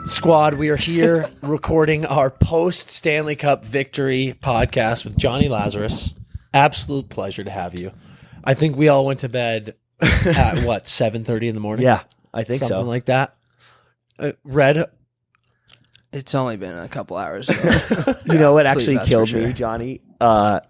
Squad, we are here recording our post Stanley Cup victory podcast with Jonny Lazarus. Absolute pleasure to have you. I think we all went to bed at 7:30 in the morning? Yeah, I think Something so. like that. Red, it's only been a couple hours. So. You know what actually killed sure. me, Johnny?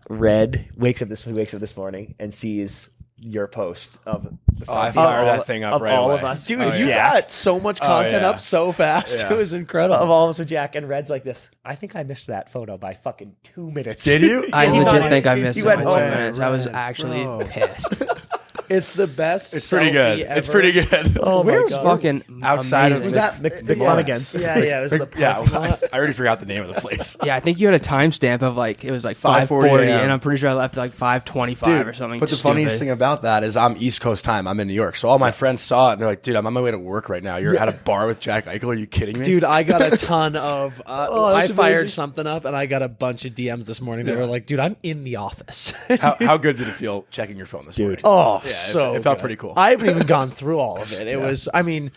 Red wakes up this morning and sees your post of the I fired that thing up of right all away. of us. dude, with you Jack. got so much content yeah. up so fast. Yeah. It was incredible. Of all of us with Jack, and Red's like this. I think I missed that photo by fucking 2 minutes. Did you? I He's legit on think I it. missed He it by went, 2 "Oh, minutes. I was Red, actually bro." pissed. It's the best. It's pretty selfie good. Ever. It's pretty good. Oh my Where was God. Fucking Outside of- amazing. Was that McFlanagan's. Yeah, it was the Yeah, parking lot. I already forgot the name of the place. Yeah, I think you had a timestamp of it was 5:40 5:40, a.m. and I'm pretty sure I left at 5:25 or something. But the funniest thing about that is I'm East Coast time. I'm in New York. So all my friends saw it and they're like, dude, I'm on my way to work right now. You're at a bar with Jack Eichel. Are you kidding me? Dude, I got a ton of. I that's fired amazing. something up, and I got a bunch of DMs this morning. They were like, "Dude, I'm in the office." How good did it feel checking your phone this morning? Oh, Yeah, so it felt good. pretty cool. I haven't even gone through all of it. It was, I mean,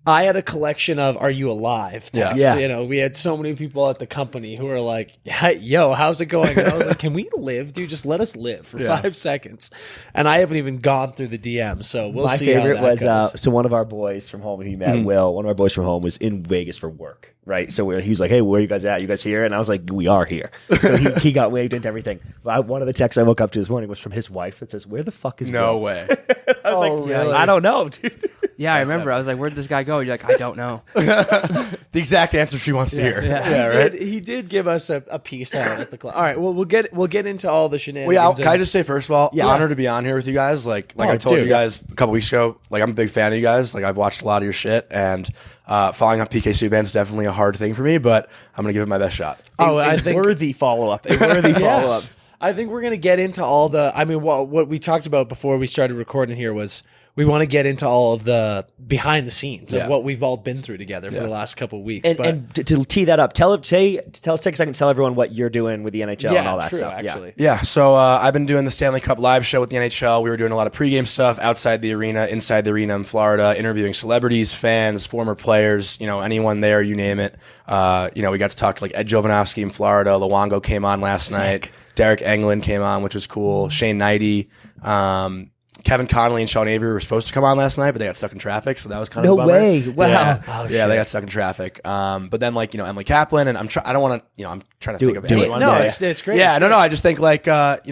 I had a collection of "Are you alive?" texts. Yeah. You know, we had so many people at the company who were like, "Hey, yo, how's it going?" And I was like, "Can we live, dude? Just let us live for 5 seconds." And I haven't even gone through the DMs, so we'll My see. favorite how that was goes. so one of our boys from home. He met Will. One of our boys from home was in Vegas for work, right? So he was like, "Hey, where are you guys at? You guys here?" And I was like, "We are here." So he got waved into everything. But one of the texts I woke up to this morning was from his wife that says, "Where the fuck is No Will?" way. I was like, really? "I don't know, dude." Yeah, I remember. I was like, "Where'd this guy go?" You're like, "I don't know." The exact answer she wants to hear. Yeah. He did give us a piece out at the club. All right, well, we'll get into all the shenanigans. Well, yeah, can I and- just say first of all, honored to be on here with you guys. Like I told dude. you guys a couple weeks ago, like I'm a big fan of you guys. Like I've watched a lot of your shit, and following up PK Subban is definitely a hard thing for me, but I'm gonna give it my best shot. I A think worthy follow up. A worthy follow up. I think we're going to get into all the. I mean, what we talked about before we started recording here was we want to get into all of the behind the scenes of Yeah. what we've all been through together for the last couple of weeks. And to tee that up, take a second to tell everyone what you're doing with the NHL and all that true, stuff. actually. Yeah, so I've been doing the Stanley Cup live show with the NHL. We were doing a lot of pregame stuff outside the arena, inside the arena in Florida, interviewing celebrities, fans, former players, anyone there, you name it. We got to talk to Ed Jovanovski in Florida. Luongo came on last night. Derek Englund came on, which was cool. Shane Knighty. Kevin Connolly and Sean Avery were supposed to come on last night, but they got stuck in traffic, so that was kind of No a bummer. way. Wow. Yeah, Oh, yeah, shit. they got stuck in traffic. But then Emily Kaplan, and I'm trying to think of do it. anyone. no, Yeah. it's great. Yeah, It's no, great. I just think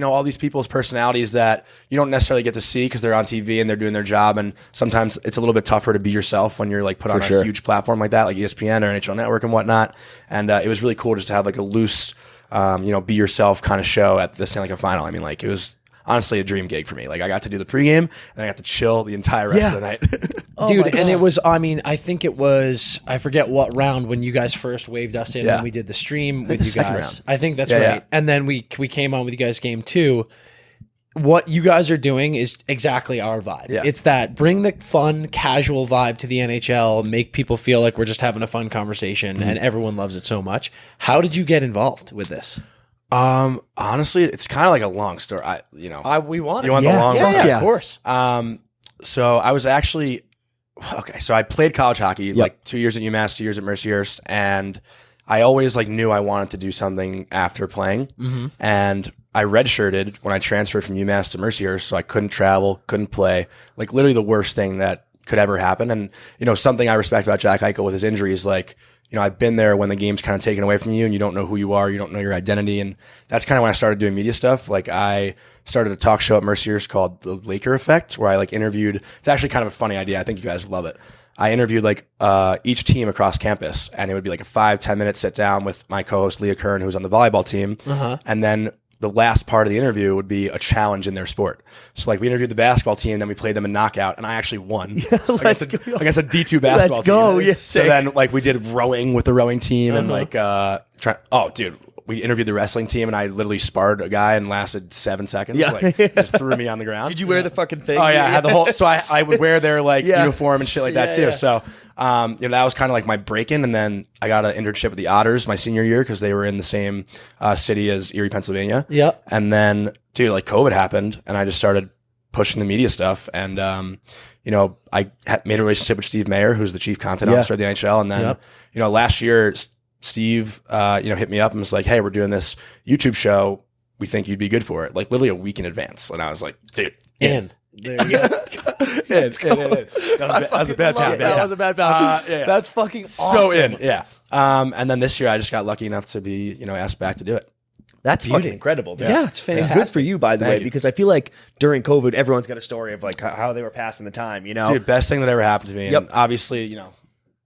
all these people's personalities that you don't necessarily get to see because they're on TV and they're doing their job, and sometimes it's a little bit tougher to be yourself when you're put on sure. a huge platform like that, like ESPN or NHL Network and whatnot. And it was really cool just to have a loose, be yourself kind of show at the Stanley Cup final. I mean, it was honestly a dream gig for me. I got to do the pregame and I got to chill the entire rest of the night. Dude, and it was, I think it was, I forget what round when you guys first waved us in Yeah. when we did the stream think with the you second guys. round. I think that's Yeah, right. yeah. And then we came on with you guys game 2. What you guys are doing is exactly our vibe. Yeah. It's that bring the fun, casual vibe to the NHL, make people feel like we're just having a fun conversation, and everyone loves it so much. How did you get involved with this? Honestly, it's kind of like a long story. We want it. You want the long yeah, version? of course. So I was actually so I played college hockey 2 years at UMass, 2 years at Mercyhurst, and I always knew I wanted to do something after playing. And I redshirted when I transferred from UMass to Mercyhurst, so I couldn't travel, couldn't play. Literally the worst thing that could ever happen. And something I respect about Jack Eichel with his injuries, I've been there when the game's kind of taken away from you and you don't know who you are, you don't know your identity. And that's kind of when I started doing media stuff. I started a talk show at Mercyhurst called The Laker Effect, where I interviewed, it's actually kind of a funny idea. I think you guys would love it. I interviewed each team across campus, and it would be a 5-10 minute sit down with my co-host Leah Kern, who's on the volleyball team. And then the last part of the interview would be a challenge in their sport. So we interviewed the basketball team, then we played them in knockout, and I actually won against a D2 basketball Let's go. team. Yeah, So sick. then we did rowing with the rowing team and we interviewed the wrestling team, and I literally sparred a guy and lasted 7 seconds. Yeah. Just threw me on the ground. Did you wear the fucking thing? Oh yeah, I had the whole. So I would wear their uniform and shit like that too. Yeah. So that was kind of my break-in, and then I got an internship with the Otters my senior year because they were in the same city as Erie, Pennsylvania. Yep. And then, dude, COVID happened, and I just started pushing the media stuff. And, I made a relationship with Steve Mayer, who's the chief content officer of the NHL. And then, last year, Steve, hit me up and was like, hey, we're doing this YouTube show. We think you'd be good for it. Like literally a week in advance. And I was like, dude, in. There you go. That was a bad pound. That was a bad pound. That's fucking awesome. So in, yeah. And then this year I just got lucky enough to be, asked back to do it. That's fucking incredible, dude. Yeah, it's fantastic. And good for you, by the Thank way, you. because I feel like during COVID, everyone's got a story of like how they were passing the time, Dude, best thing that ever happened to me. Yep. And obviously,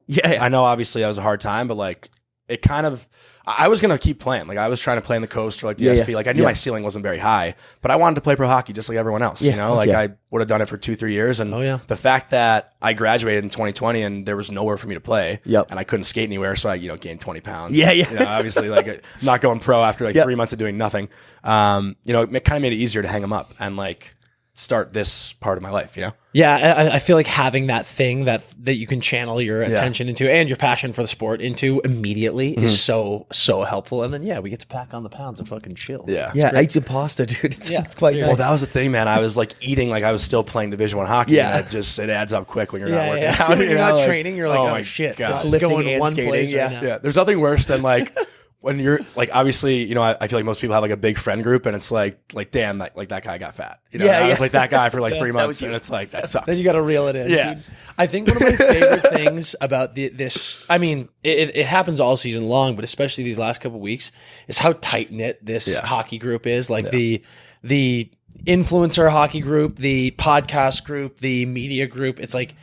Yeah. I know obviously that was a hard time, but like it kind of, I was going to keep playing. Like I was trying to play in the coast or like the SP. Like I knew my ceiling wasn't very high, but I wanted to play pro hockey just like everyone else, I would have done it for 2-3 years. And the fact that I graduated in 2020 and there was nowhere for me to play and I couldn't skate anywhere. So I, gained 20 pounds. Obviously like I'm not going pro after like 3 months of doing nothing. It kind of made it easier to hang them up and like start this part of my life, Yeah, I feel like having that thing that you can channel your attention into and your passion for the sport into immediately is so helpful. And then we get to pack on the pounds and fucking chill. Yeah. Yeah, I eat some pasta, dude. It's quite nice. Well, that was the thing, man. I was like eating like I was still playing Division I hockey. And it adds up quick when you're not working out. When you're not training, you're like, oh shit, God. this is Lifting going and one skating, place right now. Yeah, there's nothing worse than like when you're like, obviously, I feel like most people have like a big friend group and it's like damn, like that guy got fat. I was like that guy for like 3 months and it's like, that sucks. Then you got to reel it in. Yeah. Dude. I think one of my favorite things about this, I mean, it happens all season long, but especially these last couple of weeks, is how tight knit this hockey group is. Like the influencer hockey group, the podcast group, the media group. It's like,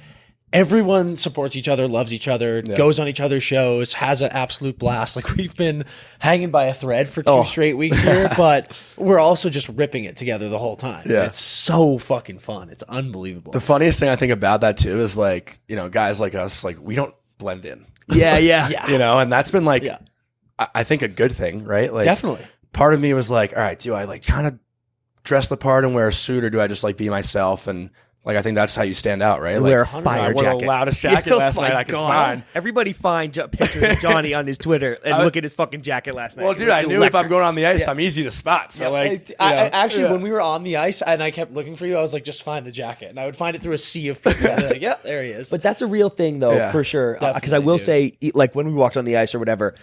everyone supports each other, loves each other, goes on each other's shows, has an absolute blast. Like we've been hanging by a thread for 2 straight weeks here, but we're also just ripping it together the whole time. Yeah. It's so fucking fun. It's unbelievable. The funniest thing I think about that too is like, guys like us, like we don't blend in. Yeah. And that's been like, I think a good thing, right? Like Definitely. Part of me was like, all right, do I like kind of dress the part and wear a suit or do I just like be myself? And like, I think that's how you stand out, right? Wear like, a fire I wore jacket. the loudest jacket last night I could find. Everybody find pictures of Johnny on his Twitter and look at his fucking jacket last night. Well, dude, I knew if I'm going on the ice, I'm easy to spot. So when we were on the ice and I kept looking for you, I was like, just find the jacket. And I would find it through a sea of people. And like, yeah, there he is. But that's a real thing, though, for sure. Because I will say, like, when we walked on the ice or whatever,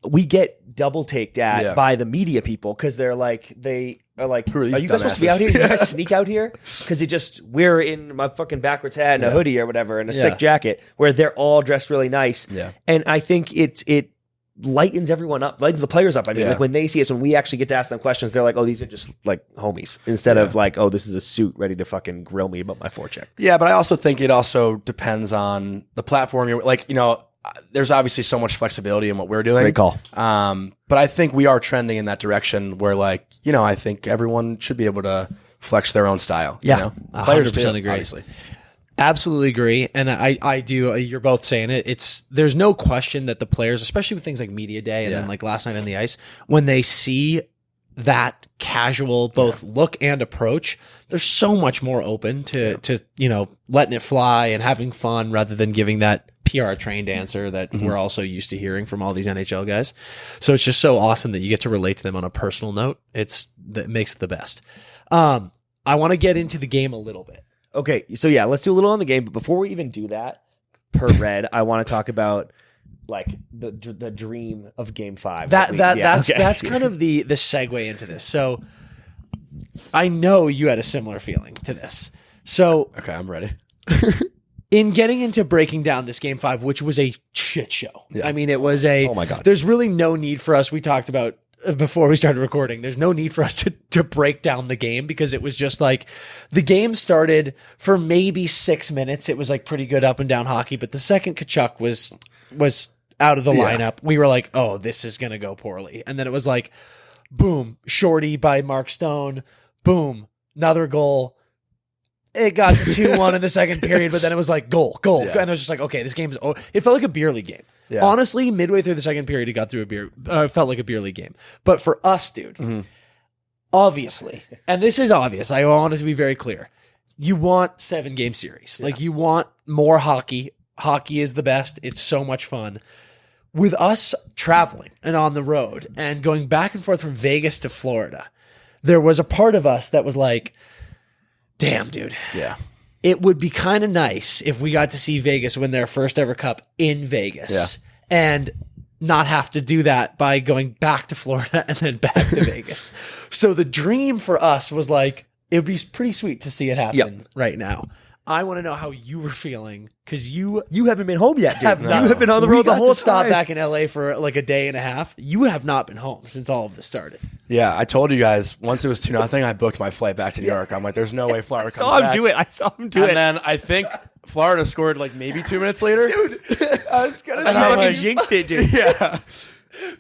we get double taked at by the media people because they're like, are you guys supposed to be out here? You guys sneak out here? Because we're in my fucking backwards hat and a hoodie or whatever and a sick jacket where they're all dressed really nice. Yeah. And I think it lightens everyone up, lightens the players up. I mean, like when they see us, when we actually get to ask them questions, they're like, oh, these are just like homies instead of like, oh, this is a suit ready to fucking grill me about my forecheck. Yeah, but I also think it also depends on the platform you're like, there's obviously so much flexibility in what we're doing. Great call. But I think we are trending in that direction where like, I think everyone should be able to flex their own style. Yeah. Players 100% do, agree. obviously. Absolutely agree. And I do, you're both saying it. There's no question that the players, especially with things like media day and then like last night on the ice, when they see that casual both look and approach, they're so much more open to letting it fly and having fun rather than giving that PR trained answer that we're also used to hearing from all these NHL guys. So it's just so awesome that you get to relate to them on a personal note. That makes it the best. I want to get into the game a little bit. Okay, so let's do a little on the game. But before we even do that, per Red, I want to talk about like the dream of Game 5. That's kind of the segue into this. So I know you had a similar feeling to this. So okay, I'm ready. In getting into breaking down this Game 5, which was a shit show. Yeah. I mean, it was oh my God. There's really no need for us. We talked about before we started recording, there's no need for us to break down the game because it was just like the game started for maybe 6 minutes. It was like pretty good up and down hockey, but the second Tkachuk was out of the lineup, we were like, oh, this is going to go poorly. And then it was like, boom, shorty by Mark Stone, boom, another goal. It got to 2-1 in the second period, but then it was like goal. And it was just like, okay, this game is over. It felt like a beer league game. Yeah. Honestly, midway through the second period, it got through felt like a beer league game. But for us, dude, obviously, and this is obvious, I want it to be very clear. You want 7-game series. Like you want more hockey. Hockey is the best. It's so much fun. With us traveling and on the road and going back and forth from Vegas to Florida, there was a part of us that was like, damn, dude. Yeah. It would be kind of nice if we got to see Vegas win their first ever cup in Vegas and not have to do that by going back to Florida and then back to Vegas. So the dream for us was like, it would be pretty sweet to see it happen right now. I want to know how you were feeling because you haven't been home yet, dude. have not. You have been on the road the whole to stop time. back in LA for like a day and a half. You have not been home since all of this started. Yeah, I told you guys once it was 2-0, I booked my flight back to New York. I'm like, there's no way Florida comes saw him back. do it. I saw him do And it. then I think Florida scored like maybe 2 minutes later. Dude, I was gonna And I'm fucking like- jinxed it, dude. Yeah.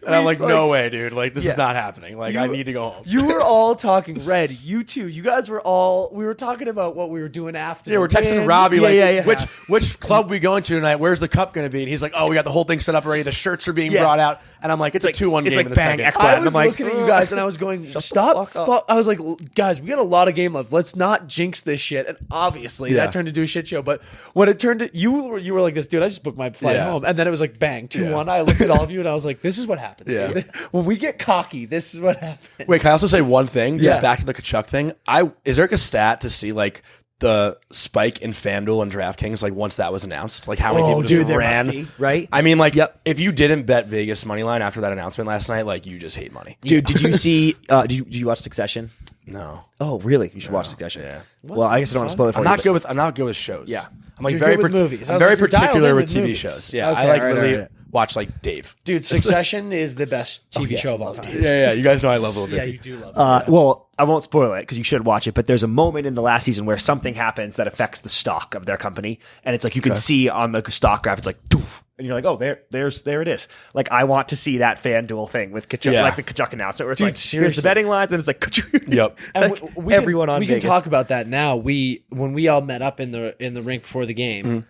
And I'm like, like- no way, dude. Like, this Yeah. is not happening. Like, I need to go home. You were all talking red. You too. You guys were all. We were talking about what we were doing after. Yeah, we're the texting win. Robbie like, yeah. which club we going to tonight? Where's the cup going to be? And he's like, oh, we got the whole thing set up already. The shirts are being brought out. And I'm like, it's like- a 2-1 it's game like in the bang, second. X I button. was I'm like, looking at you guys and I was going, stop. fuck up. I was like, guys, we got a lot of game left. Let's not jinx this shit. And obviously Yeah. that turned into a shit show. But when it turned to you were like this, dude, I just booked my flight Yeah. home. And then it was like, bang, 2-1. Yeah. I looked at all of you and I was like, this is what happens. Yeah. Dude. When we get cocky, this is what happens. Wait, can I also say one thing? Just Yeah. back to the Tkachuk thing. Is there like a stat to see like the spike in FanDuel and DraftKings like once that was announced? Like how many people just there ran? must be, right? I mean, like, if you didn't bet Vegas money line after that announcement last night, like you just hate money. Dude, did you see? Did you watch Succession? No, Oh, really? You should watch Succession. Yeah. Well, I guess I don't want to spoil it for I'm you. not but- good with. I'm not good with shows. Yeah. I'm like You're very good with movies. I I'm was very like, you're dialed particular in with with TV movies. shows. Yeah, Okay, I like all right, really all right. watch like Dave. Dude, Succession is the best TV show of all time. Yeah, you guys know I love Little Yeah, Dicky. you do love it. Well, I won't spoil it because you should watch it. But there's a moment in the last season where something happens that affects the stock of their company, and it's like you can see on the stock graph, it's like, doof, and you're like, oh, there it is. Like I want to see that FanDuel thing with Tkachuk, Yeah. like the Tkachuk announcement, where it's Dude, like, here's seriously. the betting lines, and it's like, Tkachuk. Yep. And Like, we everyone can, on we Vegas. can talk about that now. When we all met up in the rink before the game,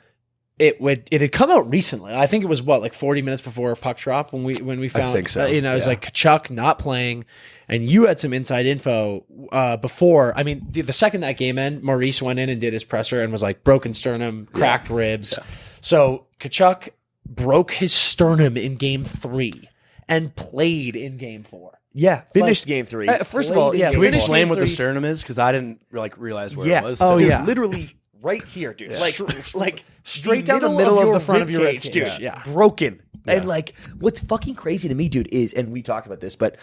it had come out recently. I think it was like 40 minutes before puck drop when we found. think so, it was yeah. like Tkachuk not playing, and you had some inside info before. I mean, the second that game ended, Maurice went in and did his presser and was like broken sternum, cracked ribs. Yeah. So Tkachuk broke his sternum in game 3 and played in game 4. Yeah, finished game 3. First of all, Played in yeah, game Can we Finished explain game what the 3. sternum is? Because I didn't like realize where Yeah. it was. Oh, Dude, yeah. literally right here, dude. Like Straight down the middle of the front of your rib ribcage. dude. Yeah. Broken. Yeah. And like, what's fucking crazy to me, dude, is, and we talked about this, but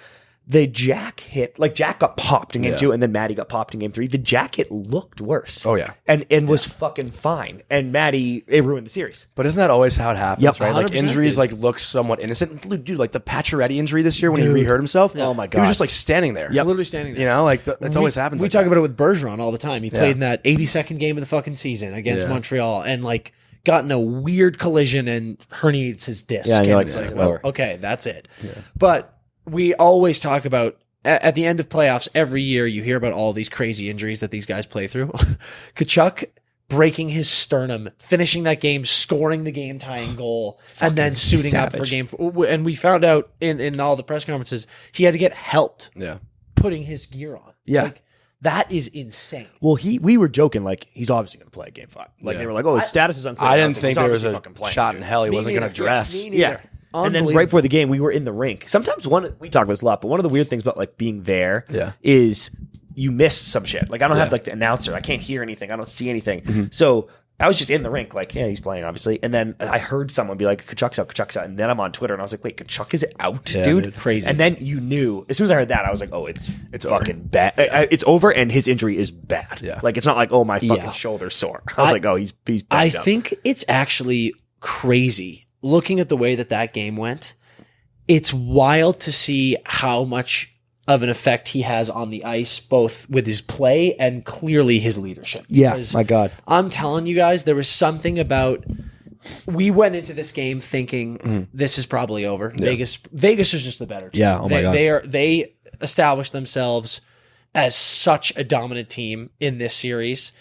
the Jack hit, like Jack got popped in game 2, and then Matty got popped in game 3. The Jack hit looked worse. Oh, yeah. and was fucking fine. And Matty, it ruined the series. But isn't that always how it happens, Yep, right? Like 100%, injuries dude. like look somewhat innocent. Dude, like the Pacioretty injury this year when he rehurt himself. Oh my He God. was just like standing there. He's literally standing there. You know, like it always happens. We like talk that. about it with Bergeron all the time. He played in that 82nd game of the fucking season against Yeah. Montreal and like got in a weird collision and herniates his disc. Yeah, and you're And like, it's like, whatever. well, okay, that's it. But we always talk about at the end of playoffs every year. You hear about all these crazy injuries that these guys play through. Tkachuk breaking his sternum, finishing that game, scoring the game tying goal, and then suiting up for game 4. And we found out in all the press conferences he had to get helped Yeah. putting his gear on. Yeah. Like, that is insane. Well, we were joking, like, he's obviously going to play game 5. Like, Yeah. they were like, oh, his status is unclear. I And didn't was like, think he's there was obviously a fucking playing, shot dude. in hell he Me wasn't going to neither. dress. Me neither. Yeah. And then right before the game, we were in the rink. Sometimes we talk about this a lot, but one of the weird things about like being there is you miss some shit. Like I don't have like the announcer. I can't hear anything. I don't see anything. So I was just in the rink, like, yeah, he's playing, obviously. And then I heard someone be like, Tkachuk's out. And then I'm on Twitter and I was like, wait, Tkachuk is out, dude? Crazy. And then you knew, as soon as I heard that, I was like, oh, it's fucking bad. It's over and his injury is bad. Yeah. Like, it's not like, oh, my fucking shoulder's sore. I was like, oh, he's I banged up. think it's actually crazy looking at the way that game went. It's wild to see how much of an effect he has on the ice, both with his play and clearly his leadership. Yeah, Because my God. I'm telling you guys, there was something about. We went into this game thinking this is probably over. Yeah. Vegas is just the better team. Yeah, oh my God. They established themselves as such a dominant team in this series,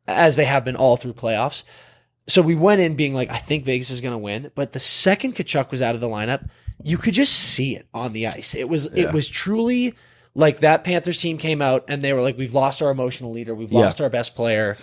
as they have been all through playoffs. So we went in being like, I think Vegas is going to win. But the second Tkachuk was out of the lineup, you could just see it on the ice. It was truly like that Panthers team came out and they were like, we've lost our emotional leader. We've lost our best player.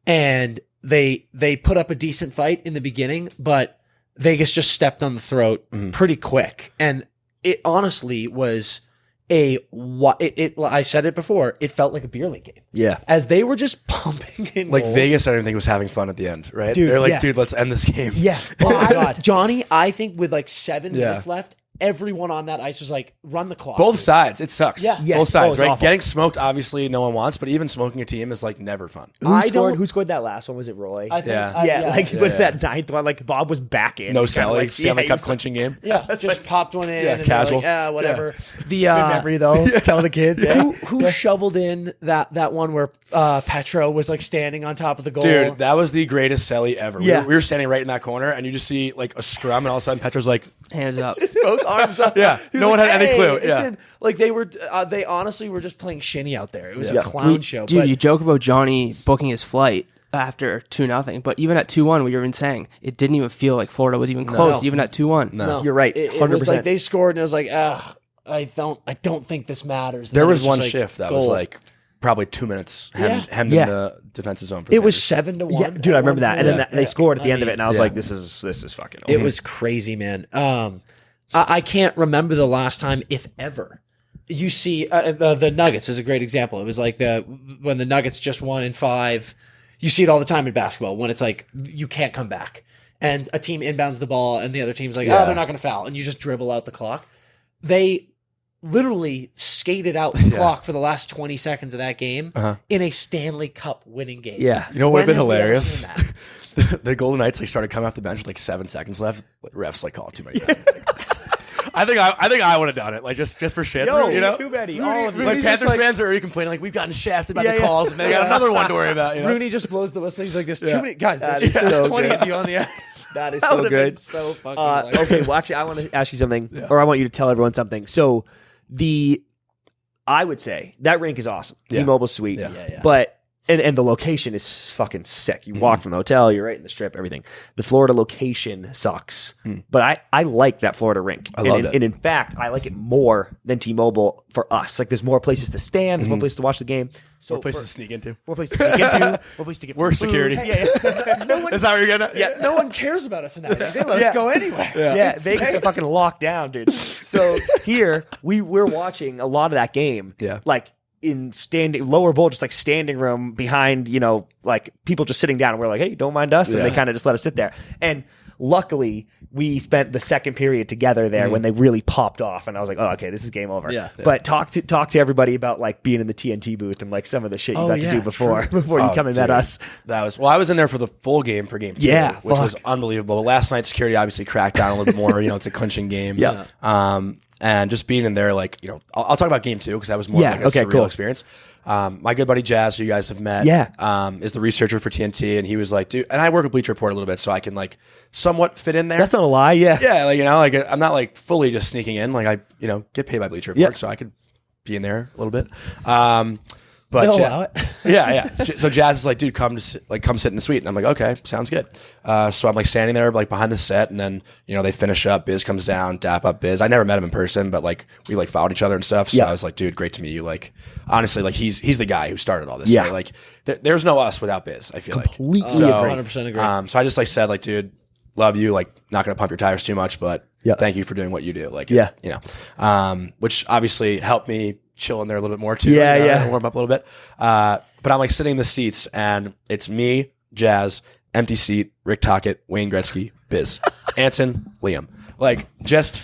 And they put up a decent fight in the beginning, but Vegas just stepped on the throat pretty quick. And it honestly was I said it before, it felt like a beer league game. Yeah. As they were just pumping in Like goals. Vegas, I didn't think was having fun at the end, right? Dude, They're like, yeah. dude, let's end this game. Yeah. Oh my God. Johnny, I think with like 7 Yeah. minutes left, everyone on that ice was like, run the clock. Both sides, it sucks. Yeah. Yes. Both sides, it's right? awful. Getting smoked, obviously, no one wants, but even smoking a team is like never fun. Who scored that last one? Was it Roy? I think, Yeah. Was that ninth one? Like Bob was back in. No Kinda Sally, like, Stanley he Cup was clinching game. Yeah, just popped one in. Yeah, and casual. Like, whatever. The Good memory though. Tell the kids. who shoveled in that one where Petro was like standing on top of the goal? Dude, that was the greatest celly ever. Yeah. We were standing right in that corner, and you just see like a scrum, and all of a sudden Petro's like, Hands up. both arms up. Yeah, He was no one like, had any "Hey, clue." it's Yeah. in." Like they honestly were just playing shinny out there. It was Yeah. a clown show. Dude, but you joke about Johnny booking his flight after 2-0, but even at 2-1, we were even saying it didn't even feel like Florida was even close, even at 2-1. no, You're right, It was 100%. like they scored, and it was like, I don't think this matters. And there then it was just one like, shift that goal. was like probably 2 minutes hemmed Yeah. in the defensive zone. For It was Panthers. 7-1. Yeah, dude, I remember that. And then they scored at the end of it, and I was Yeah. like, "This is fucking." It over. was crazy, man. I can't remember the last time, if ever. You see, the Nuggets is a great example. It was like when the Nuggets just won in 5. You see it all the time in basketball when it's like you can't come back, and a team inbounds the ball, and the other team's like, Yeah. "Oh, they're not going to foul," and you just dribble out the clock. They literally skated out the clock for the last 20 seconds of that game in a Stanley Cup winning game. Yeah. You know what would have been When have we ever hilarious? seen that? The Golden Knights like started coming off the bench with like 7 seconds left. Like, refs like called too many times. I think I would have done it, like just for shits. Yo, you know, too many. All of you. like Rudy's Panthers just like- fans are already complaining, like we've gotten shafted by Yeah, the yeah. calls, and they got another one to worry about. You know? Rooney just blows the whistle. He's like, "There's too many guys. That There's is so 20 good. of you on the ice." That is That so would've been good. so fucking hilarious. Okay, well, actually, I want to ask you something, or I want you to tell everyone something. So, I would say that rink is awesome. Yeah. T-Mobile's sweet, Yeah. but and the location is fucking sick. You walk from the hotel, you're right in the strip, everything. The Florida location sucks, but I like that Florida rink. I love it. And in fact, I like it more than T-Mobile for us. Like, there's more places to stand, there's more places to watch the game. So More places to sneak into. more places to sneak into, more places to get We're food. security. Yeah. No one Is that what you're getting at? Yeah. No one cares about us in that. They let Yeah. us go anywhere. Yeah, Vegas got fucking locked down, dude. So here we're watching a lot of that game. Yeah. Like in lower bowl, just like standing room behind, like people just sitting down, and we're like, "Hey, don't mind us," and they Yeah. kind of just let us sit there. And luckily, we spent the second period together there when they really popped off, and I was like, "Oh, okay, this is game over." Yeah. But talk to everybody about like being in the TNT booth and like some of the shit you Oh, got to yeah, do before you Oh, come and met dude. us. That was I was in there for the full game for game 2, Yeah, which was fuck. unbelievable. But last night security obviously cracked down a little bit more. It's a clinching game. Yeah. And just being in there, like I'll talk about game 2 because that was more Yeah, like a okay, surreal cool. experience. My good buddy Jazz, who you guys have met, is the researcher for TNT, and he was like, dude, and I work with Bleacher Report a little bit, so I can like somewhat fit in there. That's not a lie. Yeah. Yeah, like I'm not like fully just sneaking in. Like I get paid by Bleacher Report, Yeah. so I could be in there a little bit. But They'll Ja- allow it. yeah. So Jazz is like, dude, come sit in the suite, and I'm like, okay, sounds good. So I'm like standing there like behind the set, and then they finish up. Biz comes down, dap up Biz. I never met him in person, but like we like followed each other and stuff. So Yeah. I was like, dude, great to meet you. Like honestly, like he's the guy who started all this. Yeah. Right? Like there's no us without Biz. I feel Completely like so, agree. 100% agree. So I just like said like, dude, love you. Like not gonna pump your tires too much, but Yeah. thank you for doing what you do. Like Yeah. which obviously helped me chill in there a little bit more too. Yeah, yeah. Warm up a little bit. But I'm like sitting in the seats, and it's me, Jazz, empty seat, Rick Tocchet, Wayne Gretzky, Biz, Anson, Liam, like just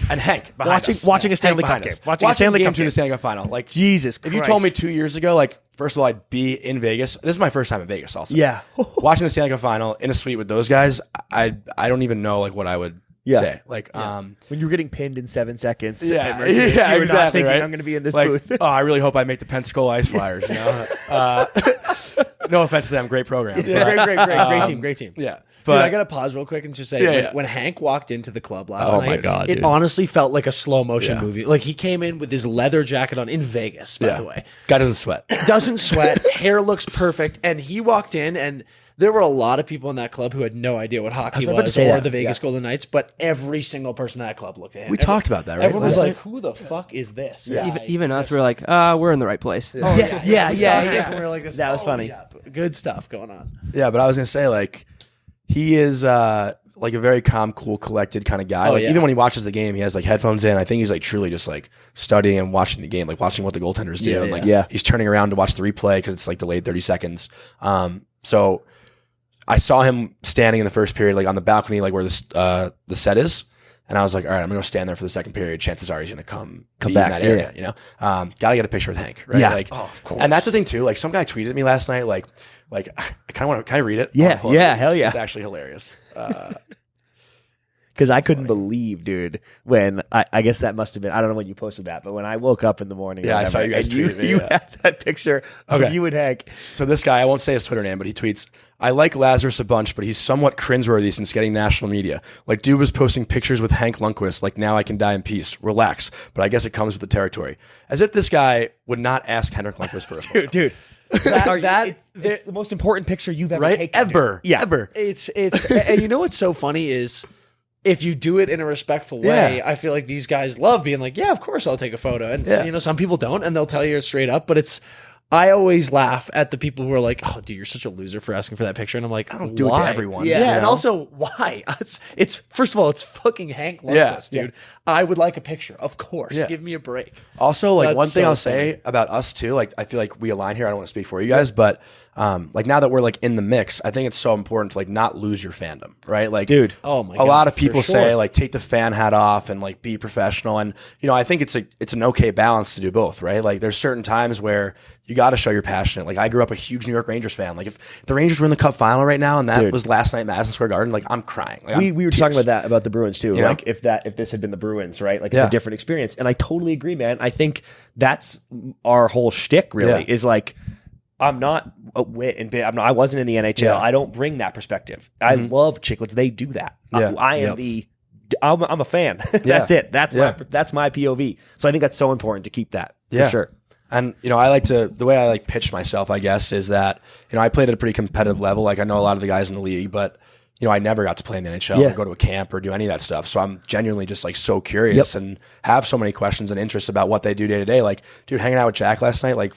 and Hank behind us. Watching a Stanley Hank Cup behind game. us. Watching a Stanley game Cup 2 of game. the Stanley Cup final. Like Jesus if Christ. you told me 2 years ago, like first of all, I'd be in Vegas. This is my first time in Vegas. Also, Yeah. watching the Stanley Cup final in a suite with those guys, I don't even know like what I would say. Like when you were getting pinned in 7 seconds. Yeah, at Mercedes, yeah, you were not exactly. thinking, Right? I'm going to be in this like, booth. oh, I really hope I make the Pensacola Ice Flyers. No offense to them, great program. Yeah, great team. Yeah, Dude, I but gotta pause real quick and just say, Yeah. when Hank walked into the club last Oh night, my God, it dude. honestly felt like a slow motion Yeah. movie. Like he came in with his leather jacket on in Vegas, by the way. guy doesn't sweat. Doesn't sweat, hair looks perfect, and he walked in, and there were a lot of people in that club who had no idea what hockey about to was say or that. the Vegas Golden Knights, but every single person in that club looked at him. We talked about that, right? Everyone was last like, "Who the fuck is this?" Even us, we're like, we're in the right place. Oh, Yeah, We saw Hank and we were like, That was funny. Yeah, good stuff going on. Yeah, but I was gonna say like he is like a very calm, cool, collected kind of guy. Oh, like yeah. even when he watches the game, he has like headphones in. I think he's like truly just like studying and watching the game, like watching what the goaltenders do. Yeah, and like yeah. he's turning around to watch the replay because it's like delayed 30 seconds. So I saw him standing in the first period, like on the balcony, like where the set is. And I was like, all right, I'm going to go stand there for the second period. Chances are he's going to come be back in that area, you know? Got to get a picture with Hank, right? Yeah. Like, of course. and that's the thing too. Like some guy tweeted at me last night, like I kind of want to, can I read it? Yeah, yeah, hell yeah. It's actually hilarious. Because I couldn't believe, dude, when I guess that must have been, I don't know when you posted that, but when I woke up in the morning, Yeah, I saw you guys and you, tweeted me, you yeah. had that picture of Okay. you and Hank. So this guy, I won't say his Twitter name, but he tweets, I like Lazarus a bunch, but he's somewhat cringeworthy since getting national media. Like, dude was posting pictures with Hank Lundqvist, like, now I can die in peace. Relax. But I guess it comes with the territory. As if this guy would not ask Henrik Lundqvist for a photo. Dude. It's the most important picture you've ever Right? taken. Ever. Dude. Yeah. Ever. It's and you know what's so funny is if you do it in a respectful way, Yeah. I feel like these guys love being like, yeah, of course I'll take a photo. And Yeah. you know, some people don't, and they'll tell you straight up. But I always laugh at the people who are like, oh, dude, you're such a loser for asking for that picture. And I'm like, I don't do it to everyone, Yeah, you and know? also why? It's first of all, it's fucking Hank Lundqvist, dude. I would like a picture, of course. Yeah. Give me a break. Also, like That's one thing so I'll say about us too, like I feel like we align here. I don't want to speak for you guys, but like now that we're like in the mix, I think it's so important to like not lose your fandom, right? Like, Dude. Oh my a God, lot of for people sure. say like take the fan hat off and like be professional, and you know I think it's an okay balance to do both, right? Like there's certain times where you got to show you're passionate. Like I grew up a huge New York Rangers fan. Like if the Rangers were in the Cup final right now and that Dude. was last night at Madison Square Garden, like I'm crying. Like, We were talking about that about the Bruins too. You know? Like if this had been the Bruins, right? Like it's Yeah. a different experience. And I totally agree, man. I think that's our whole shtick. Really, Yeah. is like I'm not a wit and bit. I wasn't in the NHL. Yeah. I don't bring that perspective. I love chicklets. They do that. Yeah. I am I'm a fan. That's Yeah. it. That's Yeah. that's my POV. So I think that's so important to keep that Yeah. for sure. And, you know, the way I like pitch myself, I guess, is that, you know, I played at a pretty competitive level. Like I know a lot of the guys in the league, but, you know, I never got to play in the NHL Yeah. or go to a camp or do any of that stuff. So I'm genuinely just like so curious and have so many questions and interests about what they do day to day. Like, dude, hanging out with Jack last night, like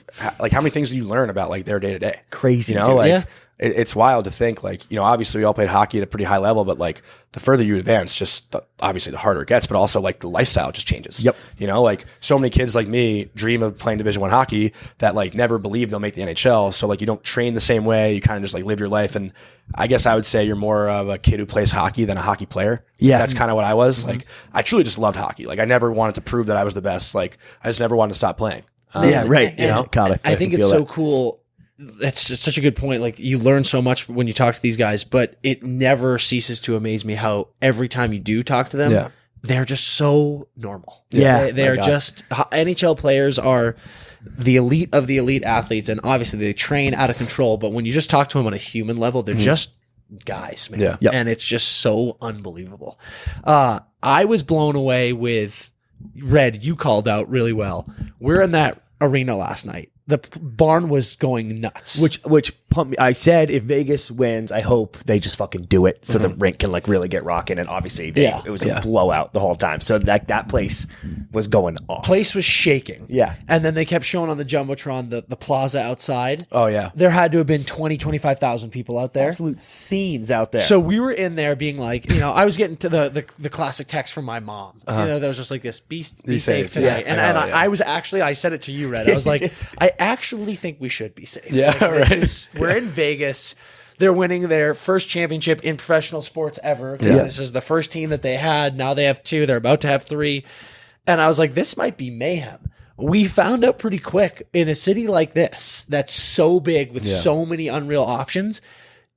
how many things do you learn about like their day to day? Crazy, You know, dude. like Yeah. it's wild to think like, you know, obviously we all played hockey at a pretty high level, but like the further you advance, obviously the harder it gets, but also like the lifestyle just changes. Yep. You know, like so many kids like me dream of playing Division I hockey that like never believe they'll make the NHL. So like you don't train the same way. You kind of just like live your life. And I guess I would say you're more of a kid who plays hockey than a hockey player. Yeah. That's kind of what I was. Like I truly just loved hockey. Like I never wanted to prove that I was the best. Like I just never wanted to stop playing. Yeah, right. You know, God, I think it's feel so that. cool. That's just such a good point. Like you learn so much when you talk to these guys, but it never ceases to amaze me how every time you do talk to them, Yeah. they're just so normal. Yeah. They're My God. just NHL players are the elite of the elite athletes, and obviously they train out of control. But when you just talk to them on a human level, they're just guys, man. Yeah. Yep. And it's just so unbelievable. I was blown away with Red. You called out really well. We're in that arena last night. The barn was going nuts. Which pumped me. I said if Vegas wins, I hope they just fucking do it so the rink can like really get rocking. And obviously, it was a blowout the whole time. So that place was going off. place was shaking. Yeah. And then they kept showing on the Jumbotron the plaza outside. Oh yeah. There had to have been 25,000 people out there. Absolute scenes out there. So we were in there being like, you know, I was getting to the classic text from my mom. You know, that was just like this, be safe safe. tonight. Yeah, and I know, I was actually, I said it to you, Red. I was like, I actually think we should be safe. Yeah, Like, right. We're in Vegas. They're winning their first championship in professional sports ever. Yeah. This is the first team that they had. Now they have 2. They're about to have 3. And I was like, this might be mayhem. We found out pretty quick in a city like this that's so big with so many unreal options.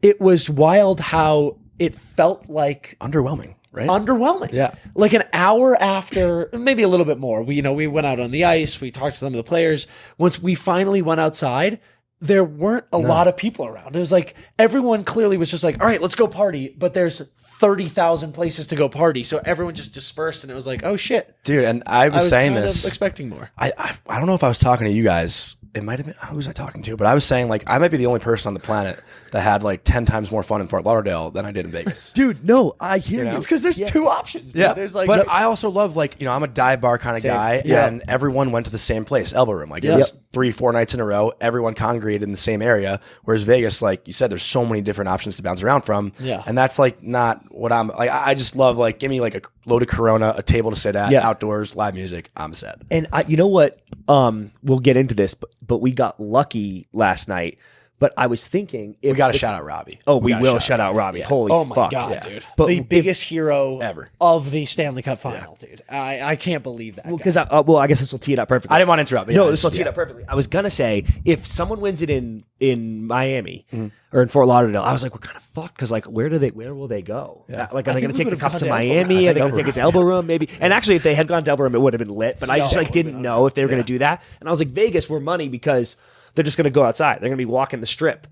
It was wild how it felt like Underwhelming, right? underwhelming. Yeah. Like an hour after, maybe a little bit more. We went out on the ice. We talked to some of the players. Once we finally went outside, there weren't a lot of people around. It was like everyone clearly was just like, all right, let's go party. But there's 30,000 places to go party. So everyone just dispersed and it was like, oh shit. Dude, and I I was was saying kind this. of expecting more. I don't know if I was talking to you guys it might have been, who was I talking to? But I was saying, like, I might be the only person on the planet that had like 10 times more fun in Fort Lauderdale than I did in Vegas. Dude, no, I hear you. It's because there's two options. Yeah, There's like, but I also love, like, I'm a dive bar kind of guy, and everyone went to the same place, Elbow Room. Like, it was 3-4 nights in a row. Everyone congregated in the same area. Whereas Vegas, like you said, there's so many different options to bounce around from. Yeah, and that's like not what I'm like. I just love, like, give me like a loaded Corona, a table to sit at, outdoors, live music. I'm set. And you know what? We'll get into this, but we got lucky last night. But I was thinking, we got to shout out Robbie. Oh, we will shout out Robbie. Holy oh my fuck. God, dude! But the biggest hero ever of the Stanley Cup final, dude. I can't believe that. Well, because I guess this will tee it up perfectly. I didn't want to interrupt. No, this will tee it up perfectly. I was gonna say, if someone wins it in Miami or in Fort Lauderdale, I was like, we're kind of fucked because, like, where will they go? Like, are they gonna take the cup to Miami? Are they gonna take it to Elbow Room? Maybe. And actually, if they had gone to Elbow Room, it would have been lit. But I just didn't know if they were gonna do that. And I was like, Vegas, we're money because they're just gonna go outside. They're gonna be walking the strip.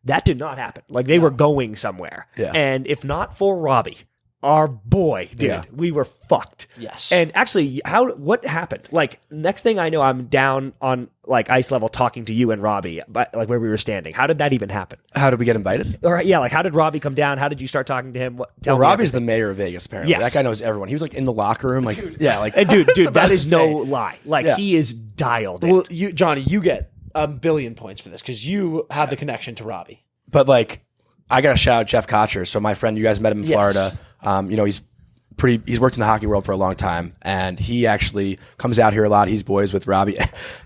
That did not happen. Like, they were going somewhere. Yeah. And if not for Robbie, our boy, dude, we were fucked. Yes. And actually, what happened? Like, next thing I know, I'm down on, like, ice level talking to you and Robbie, but, like, where we were standing. How did that even happen? How did we get invited? All right, yeah, like, how did Robbie come down? How did you start talking to him? Robbie's the mayor of Vegas, apparently. Yes. That guy knows everyone. He was, like, in the locker room. Like, dude, and dude, that is no lie. Like, he is dialed in. Well, Johnny, you get a billion points for this because you have the connection to Robbie. But, like, I got to shout out Jeff Kotcher. So my friend, you guys met him in Florida. He's worked in the hockey world for a long time, and he actually comes out here a lot. He's boys with Robbie,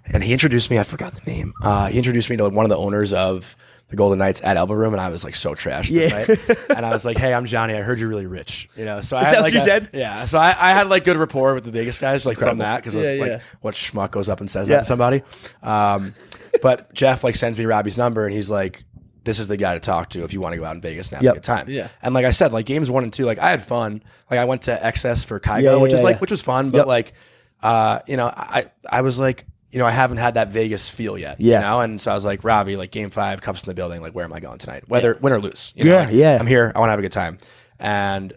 and he introduced me. I forgot the name. He introduced me to one of the owners of the Golden Knights at Elbow Room, and I was like so trashed this night. And I was like, "Hey, I'm Johnny. I heard you're really rich." So I had, what you said? Yeah. So I had like good rapport with the Vegas guys, like from that, because like, what schmuck goes up and says that to somebody? But Jeff like sends me Robbie's number, and he's like, this is the guy to talk to if you want to go out in Vegas and have a good time. Yeah. And like I said, like games 1 and 2, like I had fun. Like I went to XS for Kygo, which was fun. But like, I was like, I haven't had that Vegas feel yet. You know? And so I was like, Robbie, like game 5, cups in the building. Like, where am I going tonight? Whether win or lose. I'm here. I want to have a good time. And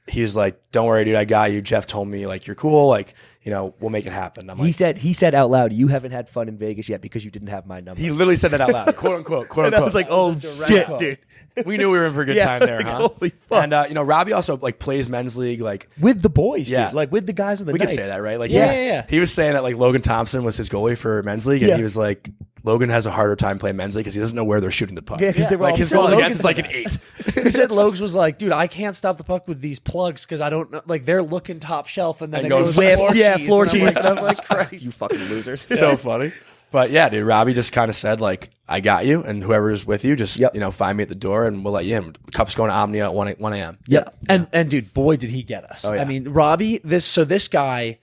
he was like, don't worry, dude. I got you. Jeff told me like, you're cool. Like, we'll make it happen. I'm like, he said out loud, you haven't had fun in Vegas yet because you didn't have my number. He literally said that out loud, quote unquote. And I was like, oh shit, dude. We knew we were in for a good time there, like, huh? Holy fuck. And Robbie also like plays men's league, like with the boys, dude. Like with the guys in the we Knights. can say that, right? Like, yeah. He was saying that like Logan Thompson was his goalie for men's league, and he was like, Logan has a harder time playing men's league because he doesn't know where they're shooting the puck. Yeah, because like his goal against is like an 8. He said Logs was like, dude, I can't stop the puck with these plugs because I don't know. Like they're looking top shelf and then it goes floor cheese. And I'm like, Christ, you fucking losers. So funny. But yeah, dude, Robbie just kind of said like, I got you, and whoever's with you, just find me at the door, and we'll let you in. Cup's going to Omnia at 1 a.m. Yeah, and dude, boy, did he get us. I mean, Robbie, this guy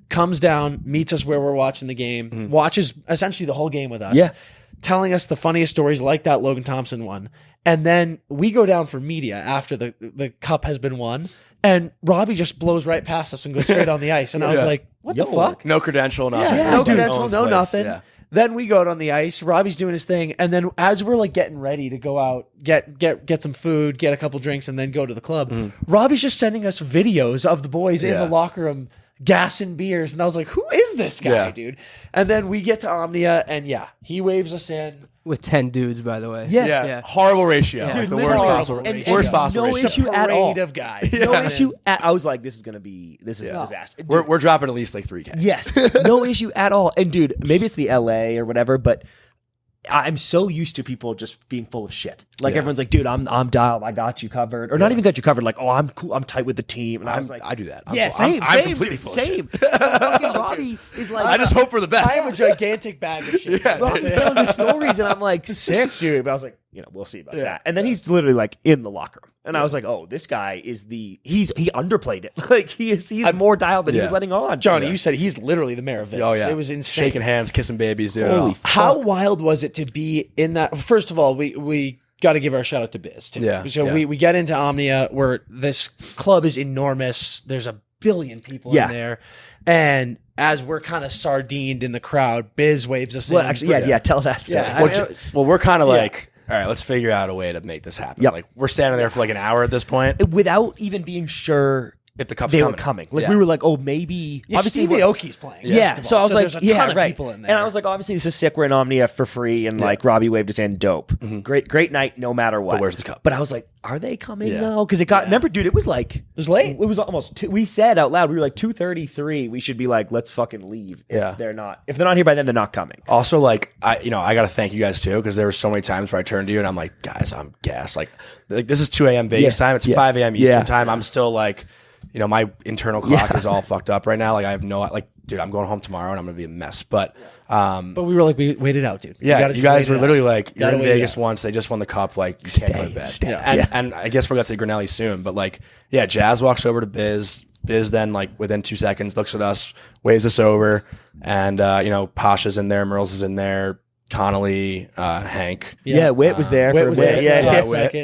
comes down, meets us where we're watching the game, watches essentially the whole game with us, telling us the funniest stories like that Logan Thompson one, and then we go down for media after the cup has been won. And Robbie just blows right past us and goes straight on the ice. And I was like, what the fuck? No credential, nothing. No credential, no nothing. Yeah. Then we go out on the ice. Robbie's doing his thing. And then as we're like getting ready to go out, get some food, get a couple drinks, and then go to the club, Robbie's just sending us videos of the boys in the locker room gassing beers. And I was like, who is this guy, dude? And then we get to Omnia, and he waves us in. With 10 dudes, by the way. Yeah. Horrible ratio. Yeah. Dude, the worst possible ratio. Worst possible ratio. issue at all. Of guys. No issue I was like, this is a disaster. Dude, we're dropping at least like 3K. Yes. No issue at all. And dude, maybe it's the LA or whatever, but I'm so used to people just being full of shit. Like everyone's like, dude, I'm dialed. I got you covered. Or not even got you covered. Like, oh, I'm cool. I'm tight with the team. And I was like, I do that. I'm completely full of shit. Fucking Robbie is like, I just hope for the best. I have a gigantic bag of shit. Robbie's telling me stories, and I'm like, sick, dude. But I was like, we'll see about that. And then he's literally like in the locker room. And I was like, oh, this guy is he underplayed it. Like he's more dialed than he was letting on. Johnny, you said he's literally the mayor of Vegas. Oh, yeah. It was insane. Shaking hands, kissing babies. Dude. Holy fuck. How wild was it to be in that? First of all, we got to give our shout out to Biz too. Yeah. So we get into Omnia where this club is enormous. There's a billion people in there. And as we're kind of sardined in the crowd, Biz waves us in. Actually, tell that story. Well, we're kind of like, all right, let's figure out a way to make this happen. Like we're standing there for like an hour at this point. Without even being sure if the cup's they coming. were coming. Like we were like, oh, maybe. Yeah, obviously, Steve Aoki's playing. Yeah, so I was like, there's a ton of right. people in there. And I was like, obviously, this is sick. We're in Omnia for free, and like Robbie waved his hand, dope, great night, no matter what. But where's the cup? But I was like, are they coming though? Because it got. Remember, dude, it was like it was late. It was almost. We said out loud, we were like 2:33. We should be like, let's fucking leave. If they're not here by then, they're not coming. Also, like I got to thank you guys too, because there were so many times where I turned to you and I'm like, guys, I'm gassed. Like this is 2 a.m. Vegas time. It's 5 a.m. Eastern time. I'm still like, my internal clock is all fucked up right now. Like I have dude, I'm going home tomorrow and I'm gonna be a mess. But we were like, we waited out, dude. Yeah, you guys were literally like, you're in Vegas out. once. They just won the cup. Like you can't go to bed. And I guess we'll get to Grinelli soon. But like, Jazz walks over to Biz. Biz then, like within 2 seconds, looks at us, waves us over, and Pasha's in there, Merles is in there, Connolly, Hank. Yeah, Whit was there for a bit.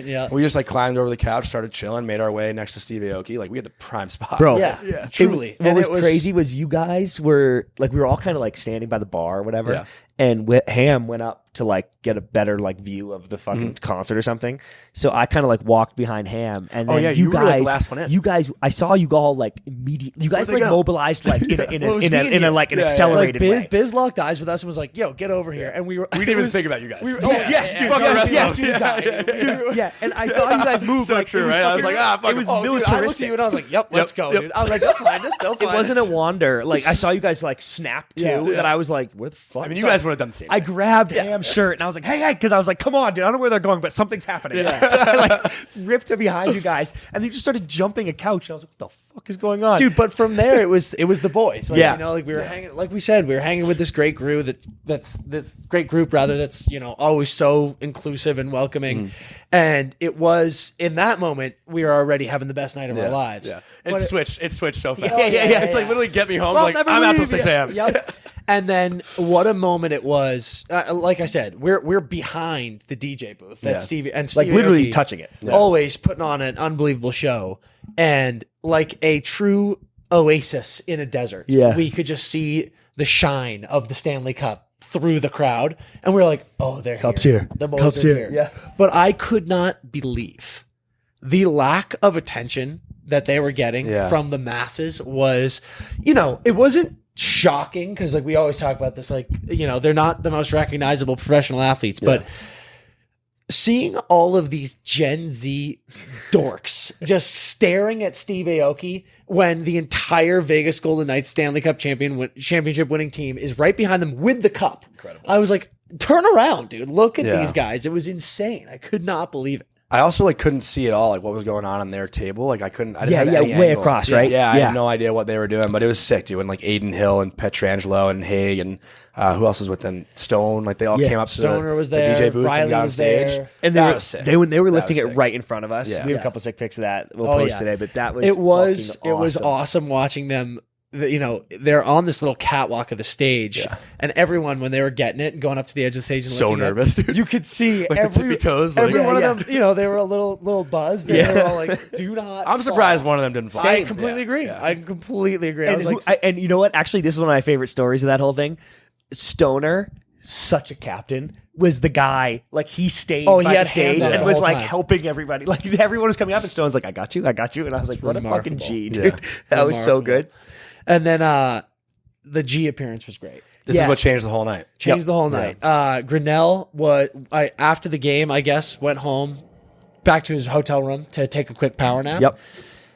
Yeah. We just like climbed over the couch, started chilling, made our way next to Steve Aoki. Like we had the prime spot, bro. Yeah. Truly. What was crazy was you guys were like, we were all kind of like standing by the bar or whatever. Yeah. And Ham went up to like get a better like view of the fucking concert or something. So I kind of like walked behind Ham, and then you guys, were like the last one in. You guys, I saw you all like immediately. You guys like mobilized like in a like an accelerated way. Biz locked eyes with us and was like, "Yo, get over here!" And we didn't even think about you guys. Yeah, and I saw you guys move. So like true, right? I was like, fuck it was militaristic. militaristic. I looked at you and I was like, "Yep, let's go, dude." I was like, "They'll find us. They'll find us." It wasn't a wander. Like I saw you guys like snap too. That I was like, "Where the fuck?" I mean, you guys would have done the same. I grabbed Ham's shirt and I was like, hey, because I was like, come on, dude, I don't know where they're going, but something's happening. So I like ripped it behind you guys, and they just started jumping a couch. And I was like, what the fuck is going on, dude? But from there, it was the boys. Like, Yeah. like we were hanging. Like we said, we were hanging with this great group. That's this great group that's always so inclusive and welcoming. And it was in that moment we were already having the best night of our lives. Yeah, it switched so fast. Yeah. It's like literally get me home. Well, like never I'm out till leave. 6 a.m. Yep. And then what a moment it was. Like I said, we're behind the DJ booth that Stevie like literally Aoki touching it. always putting on an unbelievable show, and like a true oasis in a desert. Yeah. We could just see the shine of the Stanley Cup through the crowd, and we were like, "Oh, they're Cup's here. here. The boys Cup's are here." here." Yeah. But I could not believe the lack of attention that they were getting from the masses was, it wasn't shocking because like we always talk about this, like, they're not the most recognizable professional athletes, but seeing all of these Gen Z dorks just staring at Steve Aoki when the entire Vegas Golden Knights Stanley Cup championship winning team is right behind them with the cup. Incredible. I was like, turn around, dude. Look at these guys. It was insane. I could not believe it. I also like couldn't see at all like what was going on their table. Like I didn't have any way angle. across, right? Yeah, I had no idea what they were doing, but it was sick, dude. When like Aiden Hill and Petrangelo and Haig and who else was with them? Stone, like they all came up to Stoner was the there, DJ booth Riley and got on was stage. there. And that was sick. They were lifting That it was sick. right in front of us. Yeah. We have a couple sick pics of that we'll post today, but that was it was awesome. awesome watching them. They're on this little catwalk of the stage, and everyone, when they were getting it and going up to the edge of the stage and So lifting nervous, up, dude. you could see Like the tippy toes, like- every one Yeah, of them. They were a little buzzed. They were all like, "Do not." I'm surprised one of them didn't fall. I completely agree. Yeah. I completely agree. I was like, And you know what? Actually, this is one of my favorite stories of that whole thing. Stoner, such a captain, was the guy. Like he stayed by he the had stage hands on and the was whole like time. helping everybody. Like everyone was coming up, and Stone's like, "I got you," and I was like, "What a fucking remarkable. G, dude!" That was so good. and then the G appearance was great. This is what changed the whole night. Changed the whole night. Grinnell after the game, I guess, went home, back to his hotel room to take a quick power nap. Yep.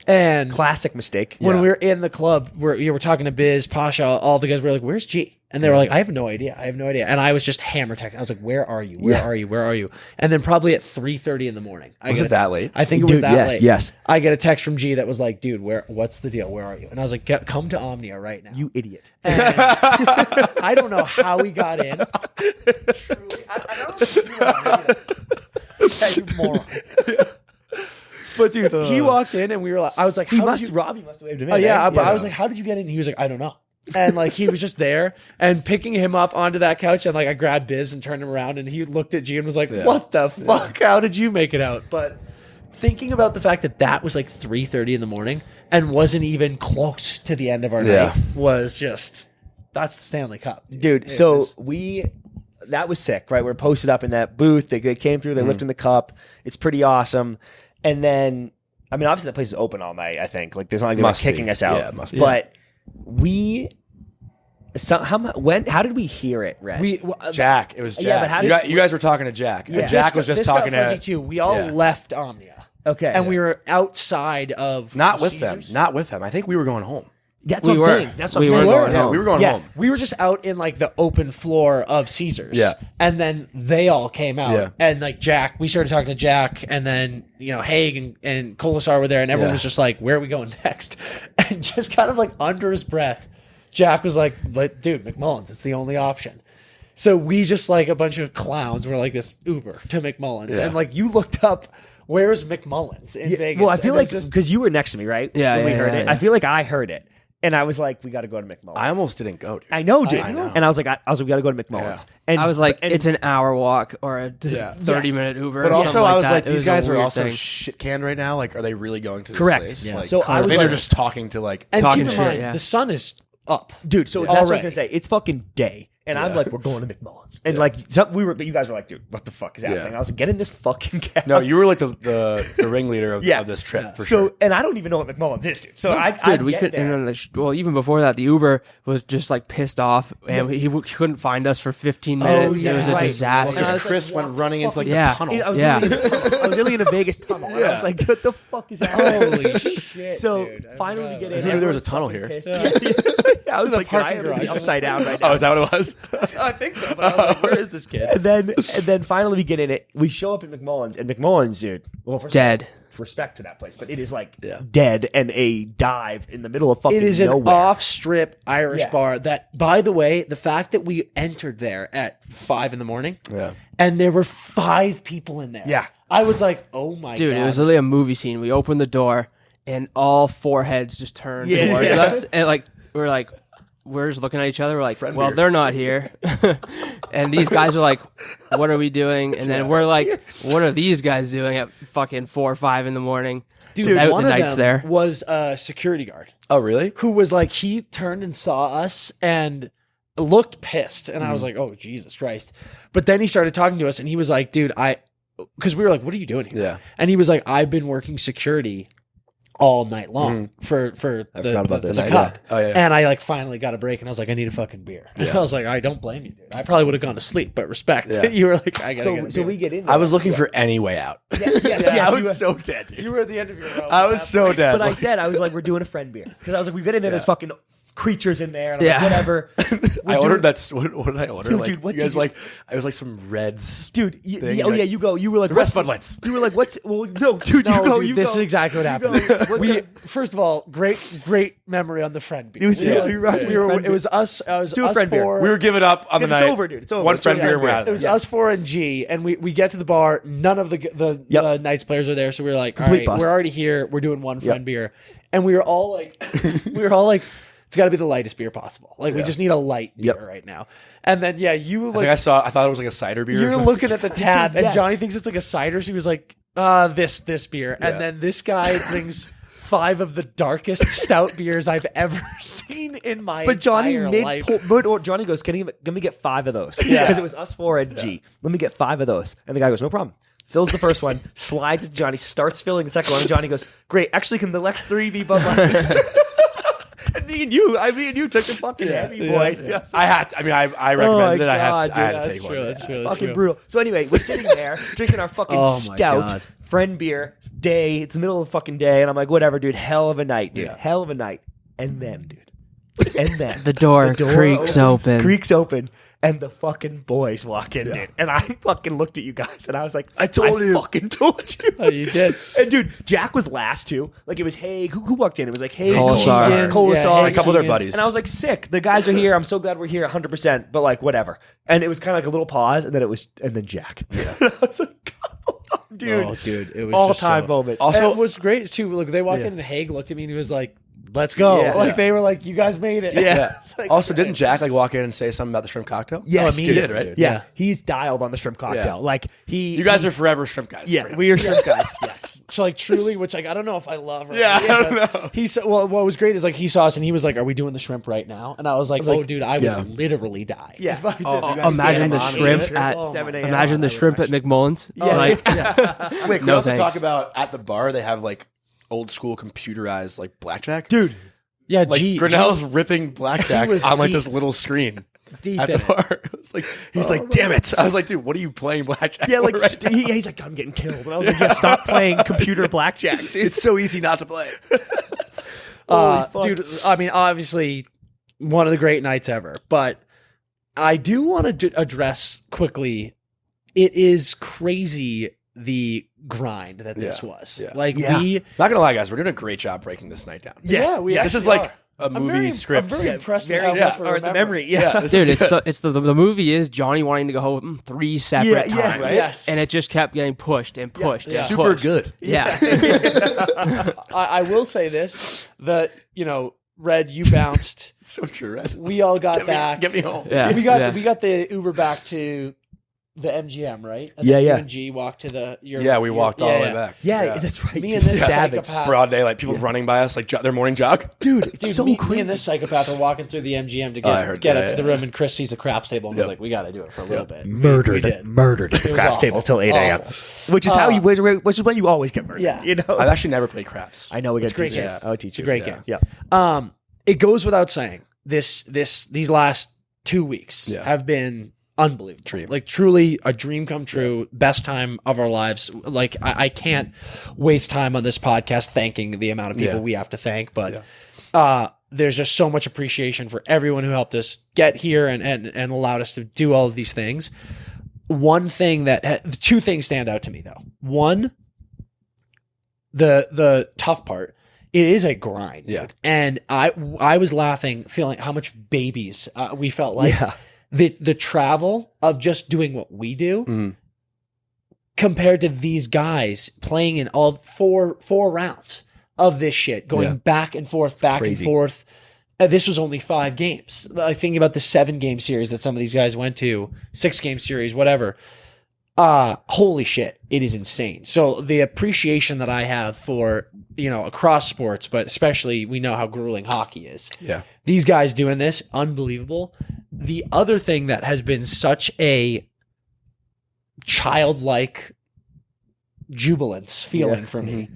And Classic mistake. when we were in the club, we were talking to Biz, Pasha, all the guys were like, "Where's G?" And they were like, "I have no idea. And I was just hammer texting. I was like, "Where are you? Where are you? Where are you?" And then probably at 3:30 in the morning. Was it that late? I think it was Dude, that yes, late. yes. I get a text from G that was like, "Dude, what's the deal? Where are you?" And I was like, "Come to Omnia right now." You idiot. And I don't know how we got in. Truly, I don't know if you know. Yeah, you moron. But dude, he walked in and we were like, I was like, Robbie must have waved him in. Oh yeah, right? but I was like, how did you get in? He was like, I don't know. And like he was just there and picking him up onto that couch, and like I grabbed Biz and turned him around, and he looked at G and was like, "What the fuck? How did you make it out?" But thinking about the fact that was like 3:30 in the morning and wasn't even close to the end of our night was just, that's the Stanley Cup, dude. So that was sick, right? We're posted up in that booth. They came through. They lifted the cup. It's pretty awesome. And then I mean, obviously that place is open all night. I think like there's not like Must kicking be. us out. Yeah, it must be. But how did we hear it, Red? Jack. It was Jack. Yeah, but how you guys were talking to Jack. Yeah. And Jack was just this talking got fuzzy to too. We all left Omnia. Okay. And we were outside of not with them. Caesars. Not with them. I think we were going home. That's We what I'm were. saying. That's what We I'm were saying. going Yeah, home. we were going Yeah. home. We were just out in like the open floor of Caesars. Yeah. And then they all came out. Yeah. And like Jack, we started talking to Jack, and then, Haig and Colasar were there, and everyone Yeah. was just like, where are we going next? And just kind of like under his breath, Jack was like, dude, McMullen's, it's the only option. So we just like a bunch of clowns were like this Uber to McMullen's. Yeah. And like you looked up, where's McMullen's in Vegas? Well, I feel And like it's just, because you were next to me, right? Yeah, when we yeah, heard yeah, it. yeah. I feel like I heard it, and I was like, we got to go to McMullen's. I almost didn't go, dude. I know, dude. I know. And I was like, we got to go to McMullen's. And I was like, and it's an hour walk or a Yeah. 30-minute Uber. But or also, something I was that. like, It these a guys are weird also thing. shit canned right now. Like, are they really going to this Correct. place? Yeah. Like, So I I was think like- they're just talking to like. and talking keep in shit, mind, yeah. the sun is up. dude. So that's what I was Already. gonna say. It's fucking day, and I'm Yeah. like, we're going to McMullen's, and like, but you guys were like, dude, what the fuck is happening? Yeah. I was like, get in this fucking cab. No, you were like the ringleader of this trip for so, sure. and I don't even know what McMullen's is, dude. So I we get could. there. And then even before that, the Uber was just like pissed off, and he couldn't find us for 15 minutes. yeah, it was a right. disaster. And I Because was like, Chris what went the running into fuck? like Yeah. the tunnel. I was Yeah. literally in a tunnel. I was literally in a Vegas tunnel. And I was like, what the fuck is happening? Holy shit. So dude. I finally we forgot get about in. Who knew there was a Everyone's tunnel fucking here? pissed. Yeah, I was a like, can I parking ever be garage. upside down right now? Oh, is that what it was? I think so, but I was like, where is this kid? And then finally we get in it. We show up at McMullen's, and McMullen's, dude. Well, first Dead. Respect to that place, but it is like Yeah. dead and a dive in the middle of fucking It is an nowhere. off-strip Irish Yeah. bar that, by the way, the fact that we entered there at 5 a.m. Yeah. and there were 5 people in there. Yeah. I was like, oh my Dude, God. it was literally a movie scene. We opened the door, and all 4 heads just turned Yeah. towards Yeah. us, and we're just looking at each other. We're like, Friend well, beer. they're not here. And these guys are like, what are we doing? And then we're like, what are these guys doing at fucking 4 or 5 in the morning? Dude, Out one the of nights them there. was a security guard Oh, really? who was like, he turned and saw us and looked pissed. And I was like, oh, Jesus Christ. But then he started talking to us and he was like, dude, because we were like, what are you doing here? Yeah. And he was like, I've been working security all night long for the forgot about this. the Yeah. cup. Oh, yeah. And I like finally got a break and I was like, I need a fucking beer. And I was like, I don't blame you, dude. I probably would have gone to sleep, but respect. Yeah. You were like, I gotta get a So beer. we get in. I was looking for any way out. Yes, I you was so dead, dude. You were at the end of your rope. I was so dead. But I said, I was like, we're doing a friend beer. Because I was like, we get in there, there's fucking creatures in there. And I'm Yeah. like, whatever. I ordered that. What did I order? Dude, like, dude, what you guys did you- like? I was like some Reds. Dude, thing, oh like- yeah, you go. You were like, The rest what's- Bud Lights. You were like, what's, well, no, dude, No, you go. dude, You this go. is exactly what happened. You go. We first of all, great memory on the friend beer. It was- We were yeah, like- you're right. we were- Friend it was us. It was Do a us friend beer. 4. We were giving up on the It's night. over, dude. It's over. One It's friend over. beer and we're out of It there. was us 4 and G, and we get to the bar. None of the Knights players are there, so we were like, all Complete right, bust. we're already here. We're doing one friend beer, and we were all like, it's got to be the lightest beer possible. Like we just need a light beer right now. And then you I think I thought it was like a cider beer. or you're something. looking at the tab, and yes. Johnny thinks it's like a cider. So he was like, this beer. And then this guy brings 5 of the darkest stout beers I've ever seen in my But Johnny entire life. Johnny goes, let me get 5 of those. Because it was us 4 and G. Let me get 5 of those. And the guy goes, no problem. Fills the first one, slides it to Johnny, starts filling the second one, and Johnny goes, great. Actually, can the next 3 be Bud Lights? And me and you took the fucking heavy boy. Yes. I had. To, I mean, I recommended it. I had to That's take true. one. That's true. That's Fucking true. brutal. So anyway, we're sitting there drinking our fucking Oh my stout God. friend beer day. It's the middle of the fucking day, and I'm like, whatever, dude. Hell of a night, dude. Yeah. Hell of a night. And then, dude. And then The door creaks open. Creaks open. And the fucking boys walk in, dude. And I fucking looked at you guys, and I was like, I told you. fucking told you. Oh, you did. And dude, Jack was last too. Like it was Haig. Who walked in? It was like Haig, Colasar. Keegan, Colasar, Yeah, A couple of their Keegan. buddies. and I was like, sick. The guys are here. I'm so glad we're here 100%. But like, whatever. And it was kind of like a little pause, and then Jack. Yeah. I was like, dude. Oh, dude, it was all just time so- moment. Also- And it was great too. Look, they walked in and Haig looked at me and he was like, "Let's go!" Yeah. Like Yeah. they were like, "You guys made it." Yeah. It's like, Also, didn't Jack like walk in and say something about the shrimp cocktail? Yes, Oh, dude. immediately, right? dude. Yeah. He's dialed on the shrimp cocktail. Yeah. Like he. You guys are forever shrimp guys. for Yeah, him. we are shrimp guys. Yes. So like truly, which like I don't know if I love. Or Yeah, I don't but know. He saw, well, what was great is like he saw us and he was like, "Are we doing the shrimp right now?" And I was like, "Oh, dude, I would yeah. literally die." Yeah. If I did Oh, that. if you guys Imagine get the on shrimp it. at 7 a.m. Imagine the shrimp at McMullen's. Yeah. Like, Wait, can we No also thanks. talk about at the bar they have like old school computerized like blackjack. Dude. Yeah, Like Grinnell's ripping blackjack was on like deep- this little screen deep at in the it. bar. It was like, he's like, damn it. I was like, dude, what are you playing blackjack Yeah, for like right now? he's like, I'm getting killed. And I was like, yeah, stop playing computer blackjack, dude. It's so easy not to play. Holy fuck. Dude, I mean, obviously, one of the great nights ever. But I do want to address quickly. It is crazy the grind that this was. Yeah. Like Yeah. we, Not gonna lie, guys, we're doing a great job breaking this night down. Yes, we yes, This is actually like are. a movie script. I'm very impressed very, with how much we're or the remembering. memory. Yeah. this Dude, is it's the movie is Johnny wanting to go home 3 separate Yeah, times, right? Yes. and it just kept getting pushed and pushed. and super pushed. good. Yeah, I will say this: Red, you bounced. So true, right? We all got back. Get me home. yeah. we got yeah. we got the Uber back to the MGM, right? I think Yeah, yeah. You and G walked to the. We walked all the way back. Yeah, that's right. Me and this Savage. psychopath. Broad daylight, people running by us like their morning jog. Dude, it's Dude, so me crazy. and this psychopath are walking through the MGM to I heard get that, up to the yeah. room, and Chris sees a craps table and was Yep. like, "We got to do it for a little bit." We murdered did. murdered at the It was craps awful. table till 8 a.m. Awful. Which is how you, which is when you always get murdered. Yeah. You know? I've actually never played craps. I know we got It's a great teach you. game. I'll teach It's a you. great Yeah. game. Yeah. It goes without saying. These last 2 weeks Yeah. have been unbelievable. Dream. Like truly a dream come true. Best time of our lives. Like I can't waste time on this podcast thanking the amount of people Yeah. we have to thank, but there's just so much appreciation for everyone who helped us get here and allowed us to do all of these things. One thing two things stand out to me though. One, the tough part. It is a grind, dude. Yeah. And I was laughing, feeling how much babies we felt like. Yeah. The travel of just doing what we do compared to these guys playing in all four rounds of this shit, going back and forth, crazy. and forth. This was only 5 games. I think about the 7-game series that some of these guys went to, 6-game series, whatever. Holy shit, it is insane. So the appreciation that I have for, across sports, but especially we know how grueling hockey is. Yeah. These guys doing this, unbelievable. The other thing that has been such a childlike jubilance feeling for me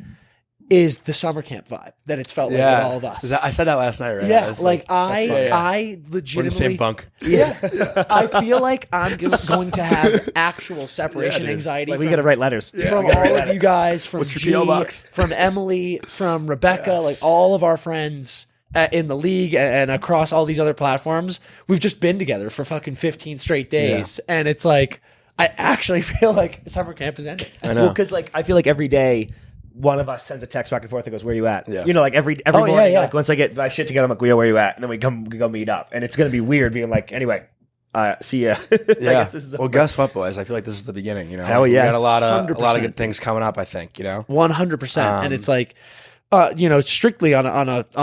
is the summer camp vibe that it's felt like with all of us. I said that last night, right? I Yeah, was like that's fun. I We're in the same legitimately, bunk. yeah, I feel like I'm going to have actual separation dude. anxiety. Like we got to write letters. From all of you guys, from What's your G, PO box? from Emily, from Rebecca, like all of our friends in the league and across all these other platforms. We've just been together for fucking 15 straight days, and it's like I actually feel like summer camp is ending. I know. Well, because like I feel like every day one of us sends a text back and forth and goes, "Where you at?" Yeah. Like every Oh, morning. yeah, yeah. Like once I get my shit together, I'm like, "Where you at?" And then we go meet up, and it's gonna be weird being like, "Anyway, see ya." I Yeah. guess this is Well, guess what, boys? I feel like this is the beginning. Hell we yes. got a lot of 100%. good things coming up. I think 100%, and it's like, strictly on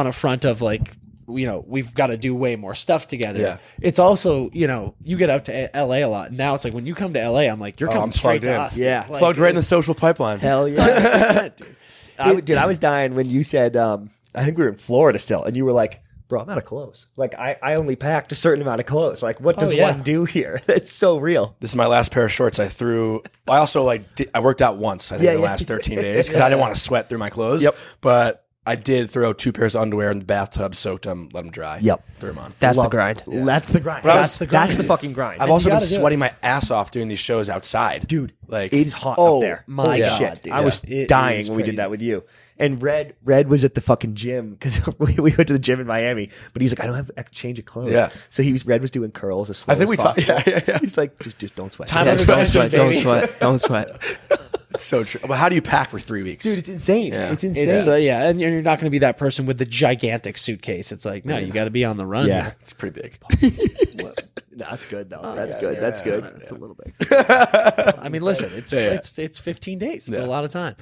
a front of like, we've got to do way more stuff together. Yeah. It's also, you get out to LA a lot. Now it's like when you come to LA, I'm like, you're coming I'm straight plugged to in. us. Yeah. dude. Like, plugged right in the social pipeline. Hell yeah, dude. dude! I was dying when you said, I think we were in Florida still, and you were like, "Bro, I'm out of clothes. Like I only packed a certain amount of clothes. Like what does yeah. one do here?" It's so real. This is my last pair of shorts. I also I worked out once. I think in the Yeah. last 13 days because I didn't want to sweat through my clothes. Yep. But I did throw 2 pairs of underwear in the bathtub, soaked them, let them dry. Yep. Threw them on. That's the Love- grind. That's the grind. But I That's was- the fucking grind. I've also been gotta do it. sweating my ass off doing these shows outside, Dude, Like it is hot Oh, up there. my Holy God, shit. dude. I was It dying is when we did crazy. that with you. And Red was at the fucking gym because we went to the gym in Miami, but he was like, "I don't have a change of clothes." Yeah. So Red was doing curls as slow I think as we talked. possible. Yeah. He's like, just don't sweat. Time Just of don't adventure, sweat. baby. Don't sweat. It's so true. But how do you pack for 3 weeks? Dude, it's insane. Yeah. It's insane. It's and you're not going to be that person with the gigantic suitcase. It's like, no, you got to be on the run. Yeah. here. It's pretty big. No, that's good though. That's good. That's good. It's a little bit. I mean, listen, Yeah. it's 15 days. It's Yeah. a lot of time.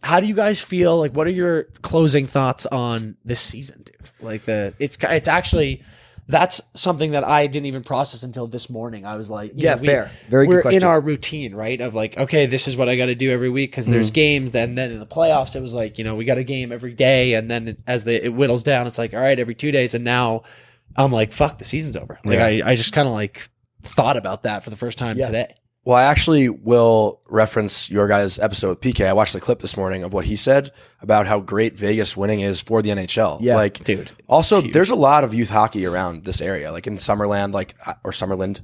How do you guys feel? Like, what are your closing thoughts on this season, dude? Like it's actually that's something that I didn't even process until this morning. I was like, Fair. Very good we're question. in our routine, right? Of like, okay, this is what I got to do every week because there's games. Then in the playoffs, it was like, we got a game every day, and then as it whittles down, it's like, all right, every 2 days, and now I'm like, fuck, the season's over. Like Yeah. I just kind of like thought about that for the first time Yeah. today. Well, I actually will reference your guys' episode with PK. I watched the clip this morning of what he said about how great Vegas winning is for the NHL. Yeah, like, dude. Also, there's a lot of youth hockey around this area, like in Summerland, or Summerland.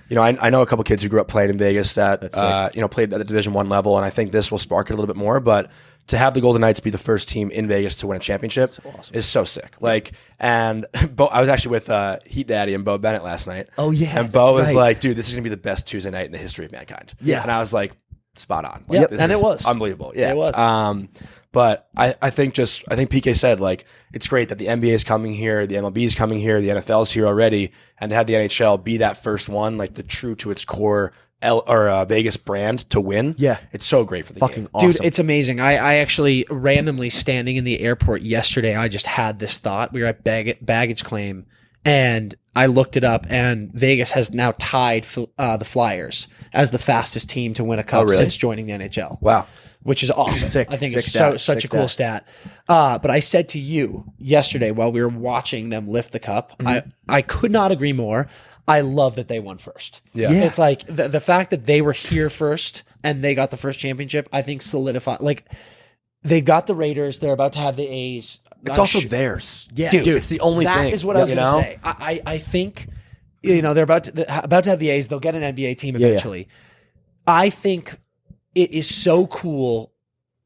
You know, I know a couple kids who grew up playing in Vegas that you know, played at the Division I level, and I think this will spark it a little bit more. But to have the Golden Knights be the first team in Vegas to win a championship is so sick. Like, and I was actually with Heat Daddy and Bo Bennett last night. Oh yeah, and Bo was like, "Dude, this is gonna be the best Tuesday night in the history of mankind." Yeah, and I was like, "Spot on." Like, yeah, this and is it was unbelievable. Yeah, it was. But I think PK said, like, it's great that the NBA is coming here, the MLB is coming here, the NFL is here already, and to have the NHL be that first one, like the true to its core Vegas brand to win. Yeah, it's so great for the game. Awesome. Dude, it's amazing. I actually randomly standing in the airport yesterday, I just had this thought. We were at baggage claim, and I looked it up, and Vegas has now tied the Flyers as the fastest team to win a cup since joining the NHL. Wow. Which is awesome. Sick. I think Sick it's such a stat. cool stat. But I said to you yesterday while we were watching them lift the cup, I could not agree more. I love that they won first. Yeah. It's like the fact that they were here first and they got the first championship, I think solidified. Like, they got the Raiders. They're about to have the A's. It's also theirs. Yeah, Dude, it's the only thing. That is what I was going to say. I think, you know, they're about to have the A's. They'll get an NBA team eventually. I think it is so cool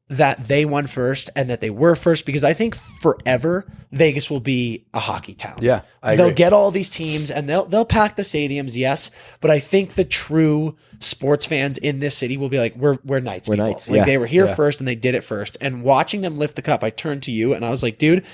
that they won first and that they were first, because I think forever Vegas will be a hockey town. Yeah, I agree. They'll get all these teams and they'll pack the stadiums, yes, but I think the true sports fans in this city will be like, we're Knights people. Knights, like, yeah. they were here first and they did it first. And watching them lift the cup, I turned to you and I was like, dude,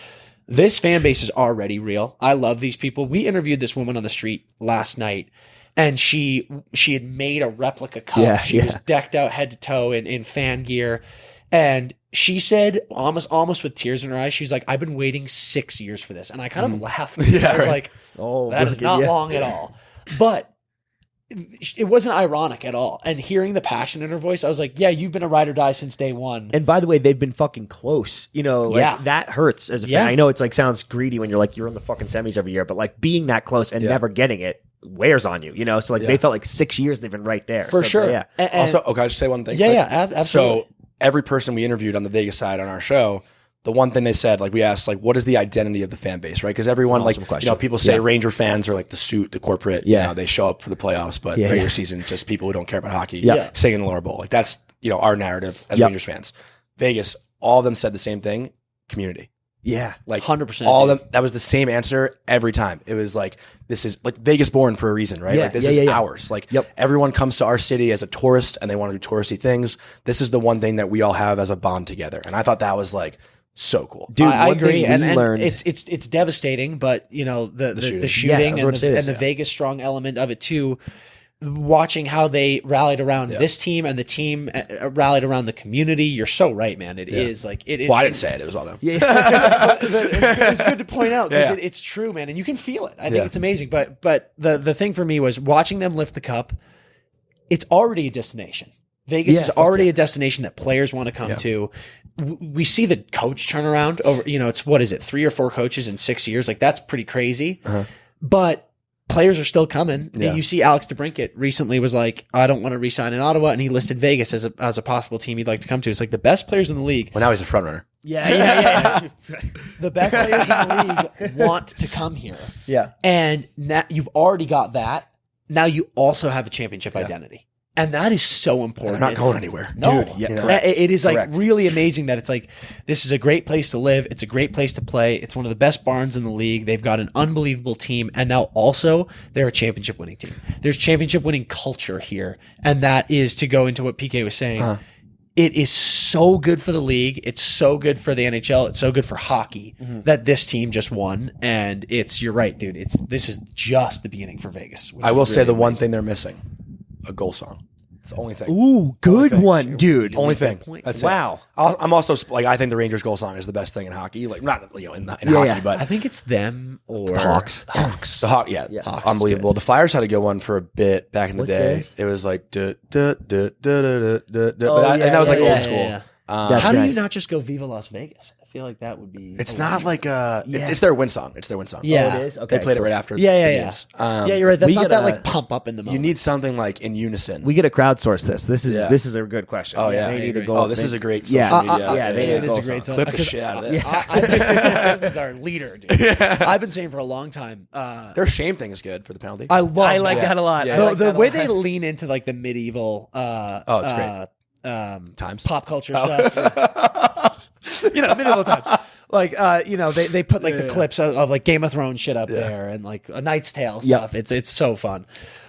this fan base is already real. I love these people. We interviewed this woman on the street last night, and she had made a replica cup. Yeah, she was decked out head to toe in fan gear. And she said, almost with tears in her eyes, she's like, I've been waiting 6 years for this. And I kind of laughed. I was like, that is not long at all. But it wasn't ironic at all. And hearing the passion in her voice, I was like, yeah, you've been a ride or die since day one. And by the way, they've been fucking close. You know, like that hurts as a fan. I know it's like sounds greedy when you're like, you're in the fucking semis every year, but like being that close and never getting it wears on you, you know? So like they felt like 6 years they've been right there. For sure. Yeah. And also, can I just say one thing? Absolutely. So every person we interviewed on the Vegas side on our show, the one thing they said, like, we asked, like, what is the identity of the fan base, right? Because everyone, like, question. you know, people say Ranger fans are like the suit, the corporate, you know, they show up for the playoffs, but regular season, just people who don't care about hockey, sing in the Lower Bowl. Like, that's, you know, our narrative as Rangers fans. Vegas, all of them said the same thing: community. Yeah, like 100%. All of them. That was the same answer every time. It was like, this is like Vegas born for a reason, right? Like, this is ours. Like, everyone comes to our city as a tourist and they want to do touristy things. This is the one thing that we all have as a bond together. And I thought that was like so cool. Dude, I agree. And it's devastating, but you know, the shooting and the Vegas strong element of it too. Watching how they rallied around this team and the team rallied around the community. You're so right, man. It is like it is. Well, I didn't say it. It was all them. Yeah. It was good to point out because it's true, man. And you can feel it. I think it's amazing. But the thing for me was watching them lift the cup. It's already a destination. Vegas is already a destination that players want to come to. We see the coach turnaround over, you know, it's, what is it, 3 or 4 coaches in 6 years? Like, that's pretty crazy. But players are still coming. You see Alex DeBrincat recently was like, I don't want to re-sign in Ottawa, and he listed Vegas as a possible team he'd like to come to. It's like the best players in the league. Well, now he's a front runner. Yeah. The best players in the league want to come here. Yeah. And now you've already got that. Now you also have a championship identity. And that is so important. They're not going anywhere. No. Dude, It is like really amazing that it's like, this is a great place to live. It's a great place to play. It's one of the best barns in the league. They've got an unbelievable team. And now also they're a championship winning team. There's championship winning culture here. And that is, to go into what PK was saying, it is so good for the league. It's so good for the NHL. It's so good for hockey that this team just won. And you're right, dude. This is just the beginning for Vegas. I will say the one thing they're missing: a goal song. It's the only thing. Ooh, good one, dude. Only thing. That's wow. I'm also like, I think the Rangers goal song is the best thing in hockey. Like, not, you know, in hockey, but I think it's them or the Hawks. The Hawks, Hawks, unbelievable. The Flyers had a good one for a bit back in the day. It was like and that was like old school. How do you not just go Viva Las Vegas? feel like that would be. It's not like it's their win song. It's their win song. Yeah. Oh, it is? Okay. They played it right after. Yeah, the yeah. games. Yeah, you're right. That's we not get that a- like pump up in the moment. You need something like in unison. We get to crowdsource this. This Yeah. is a good question. Oh, yeah. They I need to agree. go. Oh, this is a great social Yeah. media. Yeah, they it need is to a great song. Clip the Because shit out of this. this is our leader, dude. I've been saying for a long time. Their shame thing is good for the penalty. I love. I like that. that a lot. Yeah. I The, like the that a way lot. they lean into like the medieval it's great. Times. pop culture stuff. Medieval times. Like they put like the clips of like Game of Thrones shit up there and like A Knight's Tale stuff. It's so fun.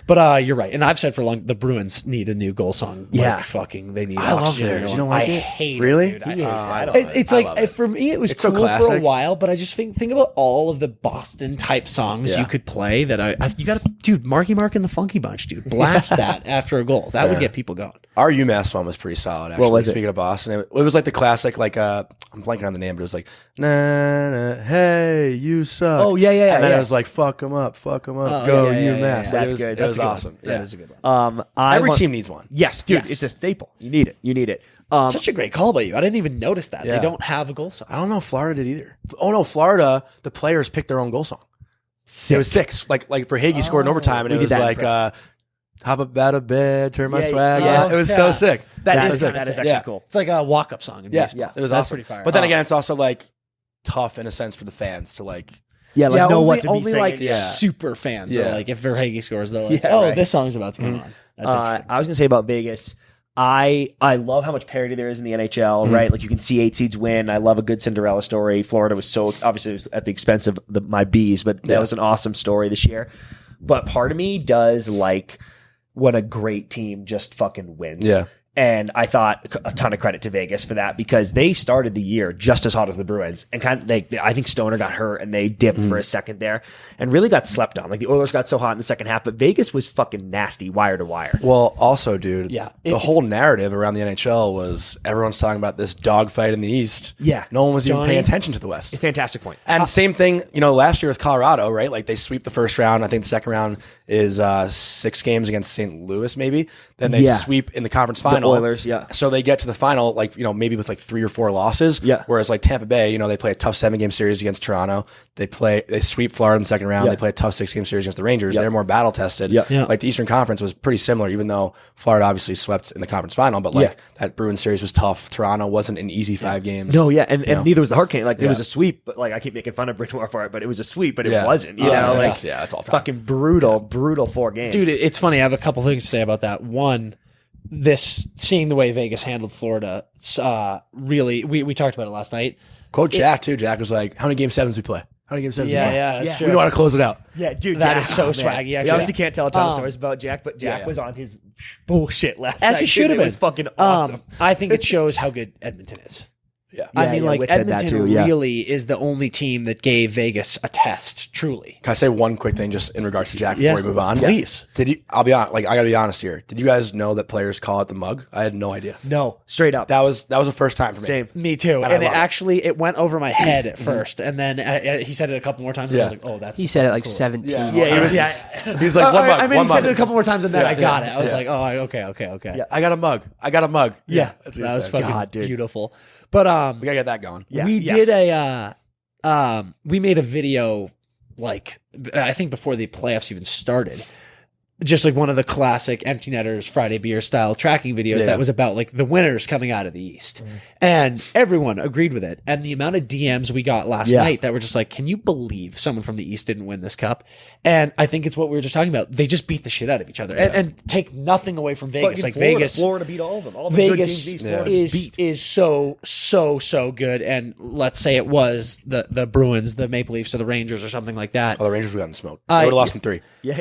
But you're right. And I've said for long the Bruins need a new goal song. Yeah. Like, fucking they need I love Oxygen. theirs. You don't like I it? hate Really? it, dude. I don't It's I love like it. for me it was It's so cool for a classic. while, but I just think about all of the Boston type songs Yeah. you could play that you got to dude, Marky Mark and the Funky Bunch, dude. Blast that after a goal. That would get people going. Our UMass one was pretty solid, actually. was it? Speaking of Boston, it was like the classic, like, I'm blanking on the name, but it was like, nah, nah, hey, you suck. Oh, yeah, And then yeah. it was like, fuck them up, go yeah, UMass. yeah, yeah. It That's was, good. It That's was a good one. awesome. That Yeah. is a good one. Every team needs one. Yes, dude. Yes. It's a staple. You need it. Such a great call by you. I didn't even notice that. Yeah. They don't have a goal song. I don't know if Florida did either. Oh, no, Florida, the players picked their own goal song. It was 6. Like for Hagee scored in overtime, and we it did was that in like, hop up out of bed, turn my Yeah, swag. yeah. on. It was Yeah. so sick. That is kinda that is sick. actually Yeah. cool. It's like a walk-up song in Yeah, baseball. it was That's awesome. pretty fire. But then again, it's also like tough in a sense for the fans to like. Yeah, like know only, what to be only saying. like Yeah. super fans. Yeah. Are like if Verhage scores, they're like, Yeah, "Oh, right. this song's about to come on." That's interesting. I was gonna say about Vegas. I love how much parity there is in the NHL, right? Like you can see 8 seeds win. I love a good Cinderella story. Florida was so obviously it was at the expense of my bees, but that was an awesome story this year. But part of me does like when a great team just fucking wins. Yeah. And I thought a ton of credit to Vegas for that because they started the year just as hot as the Bruins, and kind of I think Stoner got hurt and they dipped for a second there, and really got slept on. Like the Oilers got so hot in the second half, but Vegas was fucking nasty, wire to wire. Well, also, dude, Yeah. the whole narrative around the NHL was everyone's talking about this dogfight in the East. Yeah. No one was even Johnny? paying attention to the West. Fantastic point. And same thing, last year with Colorado, right? Like they sweep the first round. I think the second round is 6 games against St. Louis, maybe. Then they Yeah. sweep in the conference final. Oilers, yeah. So they get to the final, like, maybe with like 3 or 4 losses. Yeah. Whereas like Tampa Bay, they play a tough 7-game series against Toronto. They sweep Florida in the second round. Yeah. They play a tough 6-game series against the Rangers. Yeah. They're more battle tested. Yeah. Yeah. Like the Eastern Conference was pretty similar, even though Florida obviously swept in the conference final. But like that Bruins series was tough. Toronto wasn't an easy 5 games. No, yeah, and neither was the Hurricane. Like it Yeah. was a sweep, but like I keep making fun of Bridgewater for it, but it was a sweep, but it Yeah. wasn't. You Oh, know, yeah, like it's just- it's all time. fucking brutal 4 games, Dude, it's funny. I have a couple things to say about that. One, seeing the way Vegas handled Florida, really, we talked about it last night. Quote Jack too. Jack was like, "How many game 7s we play? How many game 7s we play? that's Yeah. true. We know how to close it out." Yeah, dude, That Jack, is so man. swaggy, We actually. obviously can't tell a ton of Um, stories about Jack, but Jack yeah. was on his bullshit last As night. he should have It been. was fucking awesome. I think it shows how good Edmonton is. Yeah. I mean, like Whit said that Edmonton too, yeah. really is the only team that gave Vegas a test. Truly, Can I say one quick thing just in regards to Jack Yeah. before we move on? Please. Did you? I'll be honest. Like I got to be honest here. Did you guys know that players call it the mug? I had no idea. No, straight up. That was the first time for me. Same. me too. I And it love it. actually it went over my head at first, and then he said it a couple more times. And I was like, "Oh, that's." He the said it fucking like coolest. 17 Yeah. more Yeah, he was- times. He's like, one mug. I mean, one he said mug. it a couple more times, and then I got it. I was Yeah. like, "Oh, okay." Yeah. I got a mug. I got a mug. Yeah, That's what that he was said. fucking God, dude. beautiful. But We gotta get that going. Yeah. we Yes. did we made a video like I think before the playoffs even started. Just like one of the classic Empty Netters Friday Beer style tracking videos Yeah. that was about like the winners coming out of the East. And everyone agreed with it. And the amount of DMs we got last Yeah. night that were just like, can you believe someone from the East didn't win this cup? And I think it's what we were just talking about. They just beat the shit out of each other and take nothing away from Vegas. Fucking Like Florida, Vegas. Florida beat all of them. All the good Vegas teams East, Florida beat. is so good, and let's say it was the Bruins, the Maple Leafs, or the Rangers, or something like that. Oh, the Rangers we got in smoke. They would have lost in 3. Yeah,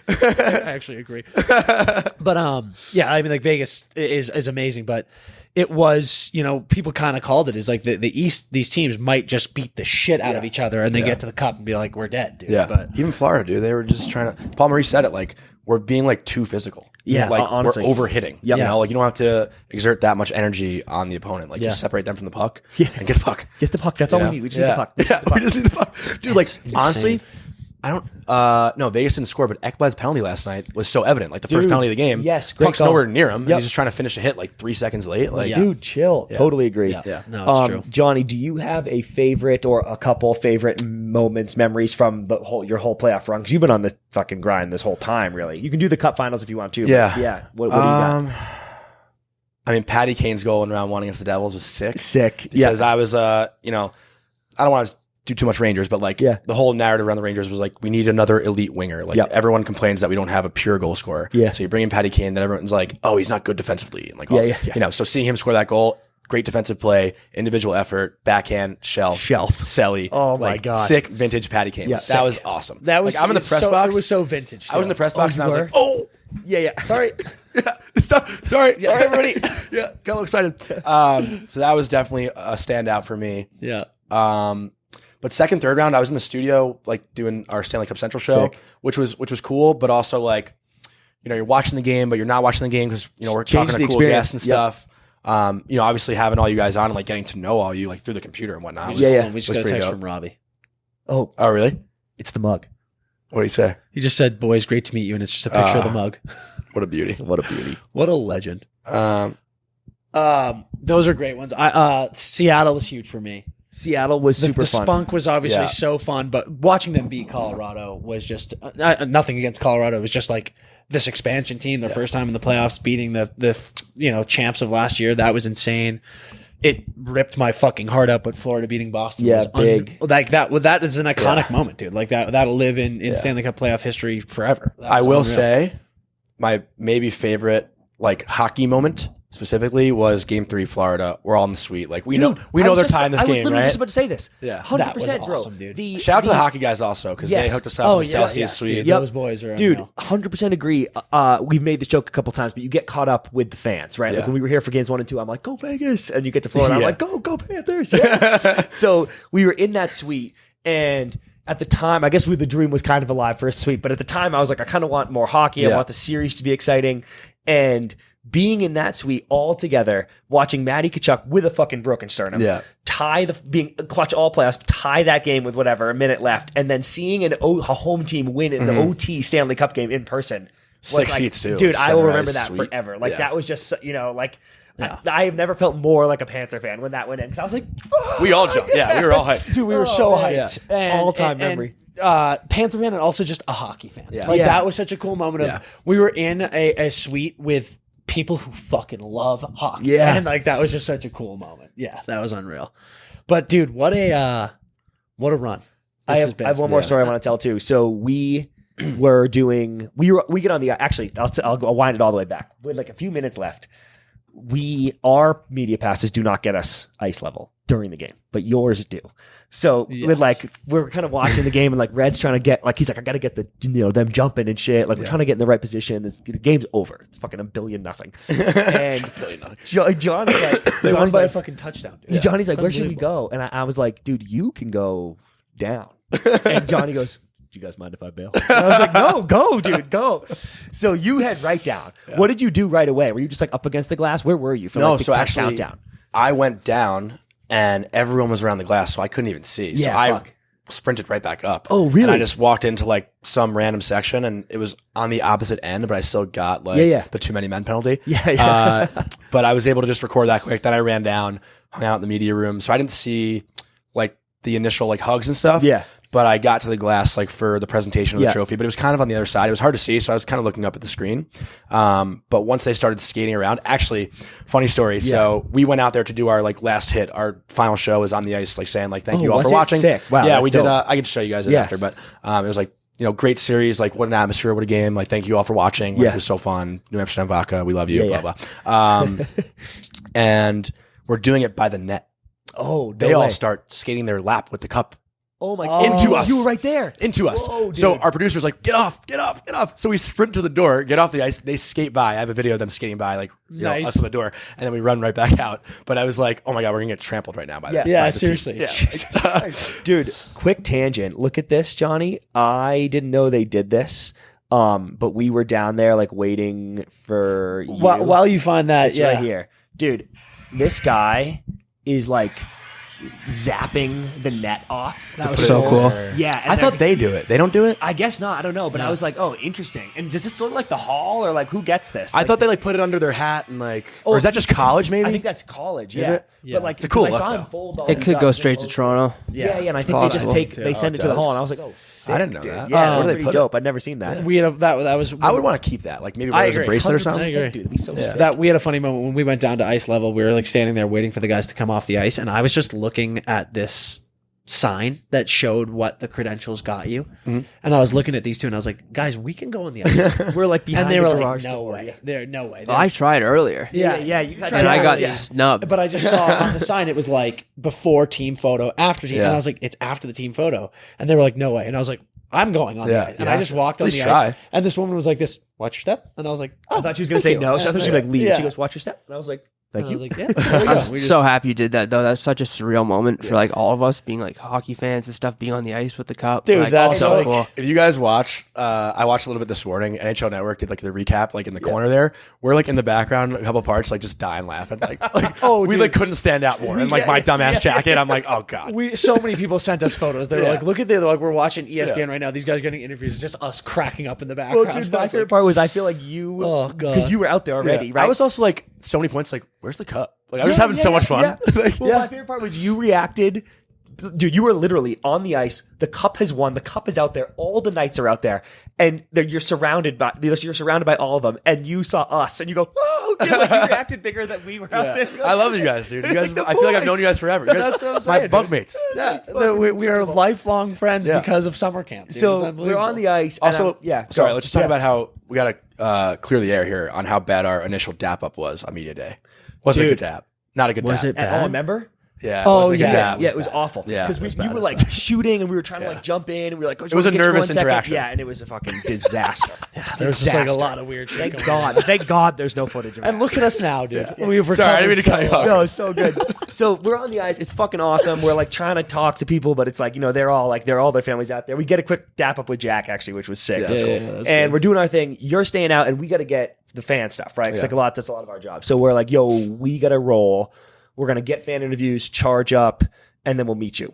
I actually agree, but yeah, I mean, like Vegas is amazing, but it was people kind of called it is like the East. These teams might just beat the shit out of each other, and they get to the cup and be like, we're dead, dude. Yeah. But Even Florida, dude. They were just trying to. Paul Maurice said it like we're being like too physical. Yeah, like honestly. we're overhitting. Yep. You know, like you don't have to exert that much energy on the opponent. Like just separate them from the puck. Yeah. And get the puck. get the puck. That's all You know? we need. We just need the puck. Yeah, we just need the puck, dude. Like insane. honestly, I don't. No, Vegas didn't score, but Ekblad's penalty last night was so evident. Like the first Dude, penalty of the game. yes, great puck's call. nowhere near him. Yep. And he's just trying to finish a hit like 3 seconds late. Like, Dude, chill. Totally agree. Yeah. No, it's true. Johnny, do you have a favorite or a couple favorite moments, memories from your whole playoff run? Because you've been on the fucking grind this whole time, really. You can do the Cup Finals if you want to. Yeah. But yeah. What do you got? I mean, Patty Kane's goal in round 1 against the Devils was sick. Sick. Because I was, I don't want to do too much Rangers, but like the whole narrative around the Rangers was like, we need another elite winger. Like everyone complains that we don't have a pure goal scorer. Yeah. So you bring in Patty Kane, then everyone's like, oh, he's not good defensively. And like, so seeing him score that goal, great defensive play, individual effort, backhand, shelf, Selly. Oh my God. Sick vintage Patty Kane. Yeah. That was awesome. That was. like, I'm in the press box. It was so vintage. I was in the press box and I was like, oh, sorry. Sorry, everybody. Got a little excited. So that was definitely a standout for me. Yeah. But second, third round, I was in the studio like doing our Stanley Cup Central show, which was cool, but also like, you're watching the game, but you're not watching the game because we're talking to cool guests and stuff. Obviously having all you guys on and like getting to know all you like through the computer and whatnot. We just got a text from Robbie. Oh, really? it's the mug. What do you say? He just said, "Boys, great to meet you," and it's just a picture of the mug. What a beauty! What a beauty! What a legend. Those are great ones. Seattle was huge for me. Seattle was super the fun. spunk was obviously so fun, but watching them beat Colorado was just nothing against Colorado. It was just like this expansion team, their first time in the playoffs, beating the champs of last year. That was insane. It ripped my fucking heart out, but Florida beating Boston was big. Like that. Well, that is an iconic moment, dude. Like that'll live in Stanley Cup playoff history forever. I will say my maybe favorite like hockey moment specifically was Game 3, Florida. We're all in the suite. Like we know they're tying this game, right? I was literally just about to say this. Yeah, 100%, bro. Awesome, dude. Shout out to the hockey guys also because they hooked us up in the Celsius suite. Dude, those boys are dude. unreal. 100% agree. We've made this joke a couple times, but you get caught up with the fans, right? Like when we were here for games 1 and 2, I'm like, "Go Vegas," and you get to Florida, I'm like, "Go Panthers!" Yeah. So we were in that suite, and at the time, I guess the dream was kind of alive for a suite, but at the time, I was like, I kind of want more hockey. I want the series to be exciting, and being in that suite all together, watching Matty Tkachuk with a fucking broken sternum, being clutch all playoffs, tie that game with whatever, a minute left, and then seeing a home team win in the OT Stanley Cup game in person. 6 seats too. Dude, I will remember that suite. forever. Like that was just, I have never felt more like a Panther fan when that went in because I was like, fuck, we all jumped. Yeah, we were all hyped. Dude, we were so hyped. And, all-time memory. Panther fan and also just a hockey fan. That was such a cool moment of we were in a suite with people who fucking love hockey. Yeah. And like that was just such a cool moment. Yeah, that was unreal. But dude, what a run. I have one more story I want to tell too. So we were doing we get on the actually I'll wind it all the way back. With like a few minutes left. Our media passes do not get us ice level during the game, but yours do. So we're kind of watching the game and like Red's trying to get he's like, I got to get the them jumping and shit. Like we're trying to get in the right position. The game's over. It's fucking $1 billion. And Johnny's like, they won by a fucking touchdown. Dude. Johnny's like, where should we go? And I was like, dude, you can go down. And Johnny goes, do you guys mind if I bail? And I was like, no, go, dude, go. So you head right down. Yeah. What did you do right away? Were you just like up against the glass? Where were you? Actually, I went down and everyone was around the glass, so I couldn't even see. So I sprinted right back up. Oh, really? And I just walked into like some random section, and it was on the opposite end, but I still got the too many men penalty. But I was able to just record that quick. Then I ran down, hung out in the media room, so I didn't see like the initial like hugs and stuff. Yeah. But I got to the glass like for the presentation of the trophy, but it was kind of on the other side. It was hard to see, so I was kind of looking up at the screen. But once they started skating around, actually, funny story. Yeah. So we went out there to do our like last hit. Our final show was on the ice, like saying like thank you all for watching. Sick. Wow, yeah, we did. I could show you guys it after, but it was like great series. Like what an atmosphere, what a game. Like thank you all for watching. Like, it was so fun. New Amsterdam vodka, we love you. Blah blah. And we're doing it by the net. Oh, they all start skating their lap with the cup. Oh my God. Into us. You were right there. Into us. Whoa, so our producer's like, get off, get off, get off. So we sprint to the door, get off the ice. They skate by. I have a video of them skating by, like, us on the door. And then we run right back out. But I was like, oh my God, we're going to get trampled right now by that. Yeah, seriously. Yeah. Dude, quick tangent. Look at this, Johnny. I didn't know they did this. But we were down there like waiting for you. While you find that, it's right here. Dude, this guy is like zapping the net off. That was so cool. Yeah, and I thought they do it. They don't do it? I guess not. I don't know, but I was like, oh, interesting. And does this go to like the hall or like who gets this? I thought they like put it under their hat and like, or is that just college maybe? I think that's college. Is Yeah. it? But like, It's a cool because I saw look, him though. fold all It these could up go and straight to post- Toronto. Yeah, and I think they just Possible. they send it to the does? hall, and I was like, oh, sick, I didn't know dude. that. Yeah, Where it do was they pretty put it? dope. I'd never seen that. We had that was. I would want to keep that. Like maybe I wear it as a agree. bracelet or 100%, something. agree. Dude, it'd be so sick. That we had a funny moment when we went down to ice level. We were like standing there waiting for the guys to come off the ice, and I was just looking at this sign that showed what the credentials got you, and I was looking at these two, and I was like, "Guys, we can go on the ice." We're like behind and they the were like, garage "No door. way, there, no way." Well, I tried earlier. Yeah, you got And I got yeah. snubbed. But I just saw on the sign it was like before team photo, after team, and I was like, "It's after the team photo," and they were like, "No way," and I was like, "I'm going on the ice," and I just walked on At the least ice, try. and this woman was like, "This, watch your step," and I was like, "Oh, I thought she was going to thank say you." no. So I thought she was like, leave. Yeah. She goes, watch your step. And I was like, thank And I you. was like, "Yeah, there we go." I'm We just- so happy you did that, though. That's such a surreal moment for like all of us being like hockey fans and stuff, being on the ice with the cup. Dude, like, that's so like- cool. If you guys watch, I watched a little bit this morning. NHL Network did like the recap, like in the corner there. We're like in the background, a couple parts, like just dying laughing. Like we like couldn't stand out more. And like my dumbass jacket, I'm like, oh god. So many people sent us photos. They were Yeah. like, "Look at the like we're watching ESPN right now. These guys getting interviews. It's just us cracking up in the Well, background." dude, my favorite part was I feel like you, Oh, God. because you were out there already, right? I was also like so many points. Like, where's the cup? Like I was having so much fun. Yeah. Like, Well, my favorite part was you reacted. Dude, you were literally on the ice. The cup has won. The cup is out there. All the Knights are out there, and you're surrounded by all of them. And you saw us, and you go, "Oh!" Dude, like, you reacted bigger than we were out there. I love you guys, dude. You guys, the I feel like I've boys. known you guys forever. You guys, That's what I'm my saying, bunkmates. we are lifelong friends Yeah. because of summer camp. Dude. It's So we're unbelievable. on the ice. And Also, yeah. sorry. go. Let's just talk Yeah. about how we got to clear the air here on how bad our initial dap up was on media day. Wasn't a Dude. good dap. Not a good Was dap. it And, bad? remember? Yeah. Oh, wasn't a good yeah. dap. Yeah, it was awful. Yeah, because it was we bad. were It was like bad. shooting, and we were trying to like jump in, and we were like, It was a nervous interaction. Yeah, and it was a fucking disaster. There was just like a Disaster. lot of weird shit. Thank going God. on. Thank God there's no footage of that. And look at us now, dude. We've Sorry, I didn't mean to cut you recovered off. so No, it's so good. So we're on the ice. It's fucking awesome. We're like trying to talk to people, but it's like, they're all their families out there. We get a quick dap up with Jack actually, which was sick. Yeah, that's Yeah, cool. yeah, that's And we're doing our thing. You're staying out, and we got to get the fan stuff, right? It's Yeah. like that's a lot of our job. So we're like, yo, we got to roll. We're gonna get fan interviews, charge up, and then we'll meet you.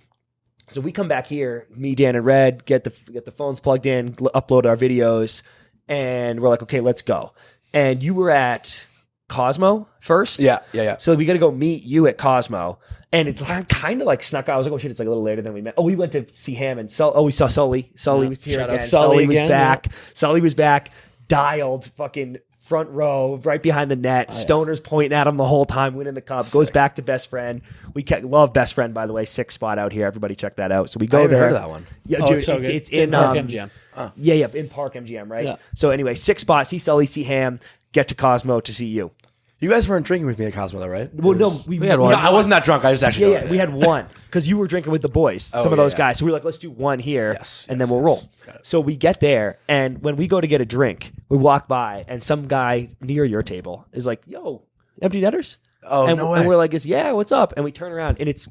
So we come back here, me, Dan, and Red, get the phones plugged in, upload our videos, and we're like, okay, let's go. And you were at Cosmo first. Yeah. So we got to go meet you at Cosmo. And it's kind of like snuck out. I was like, oh shit, it's like a little later than we met. Oh, we went to see him and we saw Sully. Sully was here Shout out again. Sully was again, back. Sully was back, dialed fucking front row, right behind the net. Stoner's pointing at him the whole time, winning the cup. Goes back to Best Friend. We love Best Friend, by the way. 6th spot out here. Everybody check that out. So we go I haven't there. heard of that one. Yeah, Oh, dude, it's so good. it's It's in in Park MGM. Yeah, in Park MGM, right? Yeah. So anyway, 6 spots. See Sully, see Ham. Get to Cosmo to see you. You guys weren't drinking with me at Cosmo, though, right? Well, no, we had one. No, I wasn't that drunk. I just actually. Yeah, we had one because you were drinking with the boys, some of yeah, those yeah. guys. So we were like, let's do one here, Yes, and yes, then we'll yes. roll. Got it. So we get there, and when we go to get a drink, we walk by, and some guy near your table is like, "Yo, empty netters." Oh, and, no way. and we're like, "Yeah, what's up?" And we turn around, and it's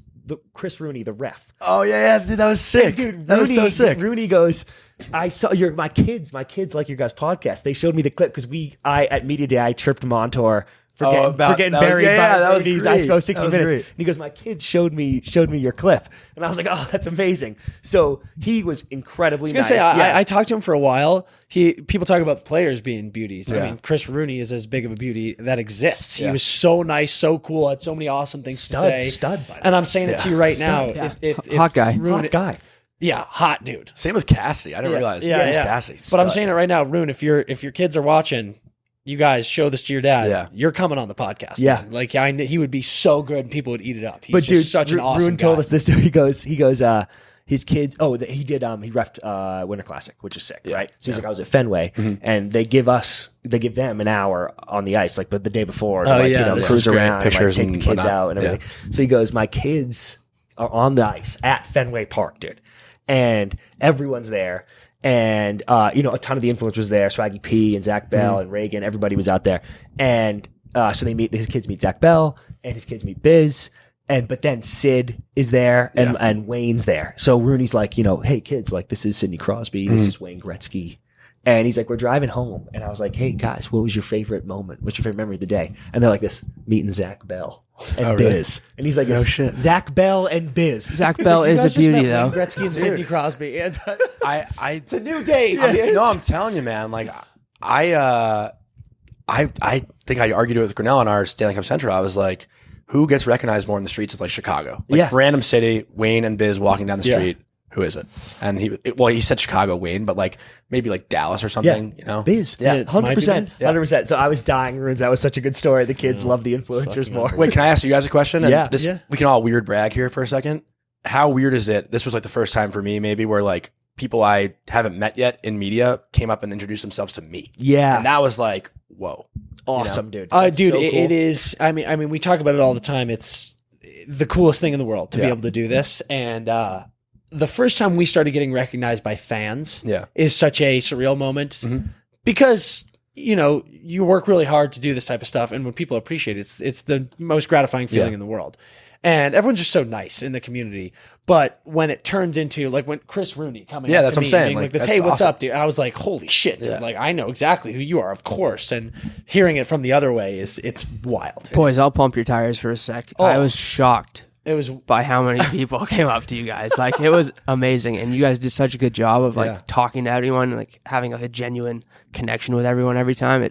Chris Rooney, the ref. Oh yeah, dude, that was sick. Dude, that was so sick. Rooney goes, I saw my kids like your guys' podcast. They showed me the clip because at Media Day I tripped Montour for getting that was- buried by that was ladies. great. I go 60 That was minutes. great. And he goes, my kids showed me your clip. And I was like, oh, that's amazing. So he was incredibly I was gonna nice. say I talked to him for a while. People talk about the players being beauties. I Yeah. mean, Chris Rooney is as big of a beauty that exists. He Yeah. was so nice, so cool, had so many awesome things to say. Stud, by the and I'm saying it to you right now. Yeah. If Hot guy. Rooney, Hot guy. yeah, hot dude. Same with Cassie. I didn't realize. Yeah, He's yeah. Cassie. But I'm Stud. saying it right now, Rune. If your kids are watching, you guys show this to your dad. Yeah. You're coming on the podcast. Yeah. man. Like he would be so good, and people would eat it up. He's But just dude, such an awesome Ruin guy. told us this. He goes, his kids. Oh, he did. He reffed Winter Classic, which is sick, right? So he's like, I was at Fenway, and they give them an hour on the ice, like, but the day before, to, Oh, like, yeah, cruise great. around, Pictures and, like, take the and kids whatnot. out and everything. So he goes, my kids are on the ice at Fenway Park, dude, and everyone's there. And a ton of the influencers there, Swaggy P and Zach Bell and Reagan, everybody was out there. And so his kids meet Zach Bell, and his kids meet Biz. But then Sid is there, and Wayne's there. So Rooney's like, hey kids, like, this is Sidney Crosby, this is Wayne Gretzky, And he's like, we're driving home. And I was like, hey, guys, what was your favorite moment? What's your favorite memory of the day? And they're like this, meeting Zach Bell and Biz. And he's like, no shit. Zach Bell and Biz. Zach Bell is a beauty, though. Wayne Gretzky and Sidney Crosby. It's a new day. No, I'm telling you, man. Like, I think I argued it with Grinnell on our Stanley Cup Central. I was like, who gets recognized more in the streets of like Chicago? Like random city, Wayne and Biz walking down the street. Who is it? And he said Chicago, Wayne, but like maybe like Dallas or something, you know? Biz. Yeah, 100%. 100%. So I was dying, Runes. That was such a good story. The kids love the influencers more. Wait, can I ask you guys a question? And Yeah. we can all weird brag here for a second. How weird is it? This was like the first time for me, maybe, where like people I haven't met yet in media came up and introduced themselves to me. Yeah. And that was like, whoa. Awesome, you know? dude. Dude, So cool. it is. I mean, we talk about it all the time. It's the coolest thing in the world to be able to do this. And the first time we started getting recognized by fans is such a surreal moment because, you know, you work really hard to do this type of stuff. And when people appreciate it, it's the most gratifying feeling in the world. And everyone's just so nice in the community. But when it turns into like when Chris Rooney coming up that's to what me I'm saying. being like this, That's hey, what's awesome. up, dude? I was like, holy shit, dude. Like, I know exactly who you are, of course. And hearing it from the other way it's wild. Boys, I'll pump your tires for a sec. I was shocked. It was by how many people came up to you guys. Like, it was amazing. And you guys did such a good job of like talking to everyone and like having like a genuine connection with everyone every time.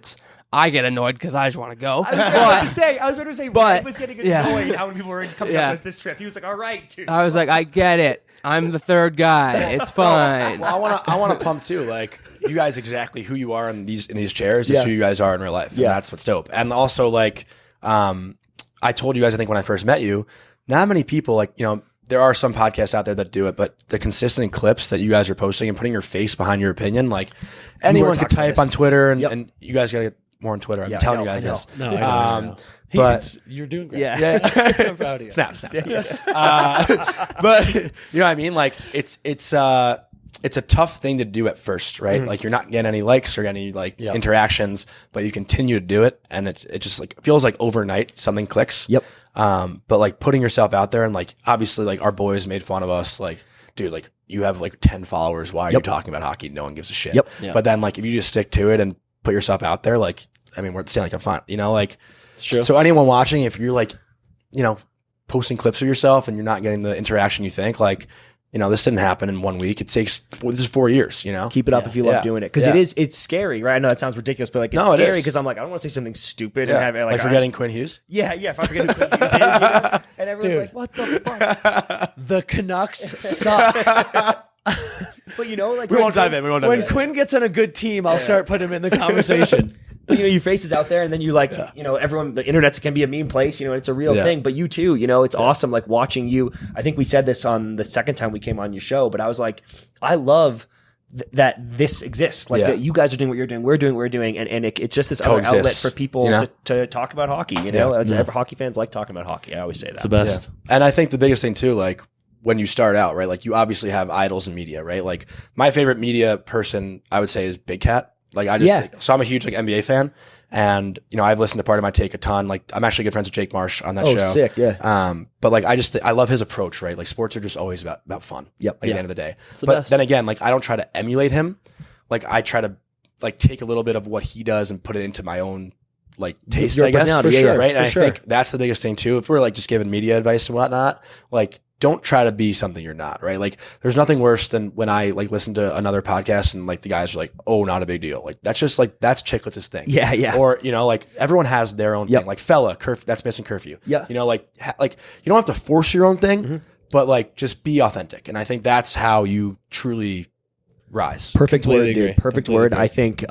I get annoyed because I just want to go. I was about to say, Ryan was getting annoyed how many people were coming up to us this trip. He was like, all right, dude. I was like, I get it. I'm the third guy. It's fine. Well, I want to pump too. Like, you guys exactly who you are in these chairs is who you guys are in real life. And that's what's dope. And also, like, I told you guys, I think when I first met you, not many people, like, you know, there are some podcasts out there that do it, but the consistent clips that you guys are posting and putting your face behind your opinion, like anyone could type on Twitter and you guys got to get more on Twitter. I'm telling you guys this. No, I know. But you're doing great. Yeah. I'm proud of you. Snap. But you know what I mean? Like it's a tough thing to do at first, right? Like you're not getting any likes or any like interactions, but you continue to do it, and it just like feels like overnight something clicks. Yep. But like putting yourself out there and like obviously like our boys made fun of us, like, dude, like you have like 10 followers. Why are you talking about hockey? No one gives a shit. Yep. But then like if you just stick to it and put yourself out there, like, I mean, we're at the Stanley Cup final, you know, like It's true. So anyone watching, if you're like, you know, posting clips of yourself and you're not getting the interaction you think, like, you know, this didn't happen in 1 week. This is 4 years, you know? Keep it up if you love doing it. Because it's scary, right? I know that sounds ridiculous, but like it's scary because I'm like, I don't want to say something stupid and have it like forgetting Quinn Hughes? Yeah, if I forget who Quinn Hughes is, you know? And everyone's like, what the fuck? The Canucks suck. But you know, like We won't dive in. When Quinn gets on a good team, I'll start putting him in the conversation. But, you know, your face is out there, and then you like, you know, everyone, the internet can be a meme place, you know, and it's a real thing. But you too, you know, it's awesome. Like watching you. I think we said this on the second time we came on your show, but I was like, I love that this exists. Like that you guys are doing what you're doing, we're doing what we're doing, and it's just this other outlet for people to talk about hockey. You know, hockey fans like talking about hockey. I always say that. It's the best. Yeah. And I think the biggest thing too, like when you start out, right? Like you obviously have idols in media, right? Like my favorite media person, I would say, is Big Cat. Like I just think, so I'm a huge like NBA fan, and you know I've listened to Part of My Take a ton. Like I'm actually good friends with Jake Marsh on that show. Oh, sick, yeah. But like I love his approach, right? Like sports are just always about fun. Yep. Like, at the end of the day. It's the but best. then again, like I don't try to emulate him. Like I try to like take a little bit of what he does and put it into my own like taste, Your I guess, personality, for yeah, sure, yeah, right? for And sure. I think that's the biggest thing too. If we're like just giving media advice and whatnot, like don't try to be something you're not, right? Like there's nothing worse than when I like listen to another podcast and like the guys are like, oh, not a big deal. Like that's just like, that's Chicklets' thing. Yeah, yeah. Or, you know, like everyone has their own thing. Like that's missing curfew. Yeah. You know, like you don't have to force your own thing, but like just be authentic. And I think that's how you truly rise. Perfect Completely word, dude. agree. Perfect Completely word. agree. I think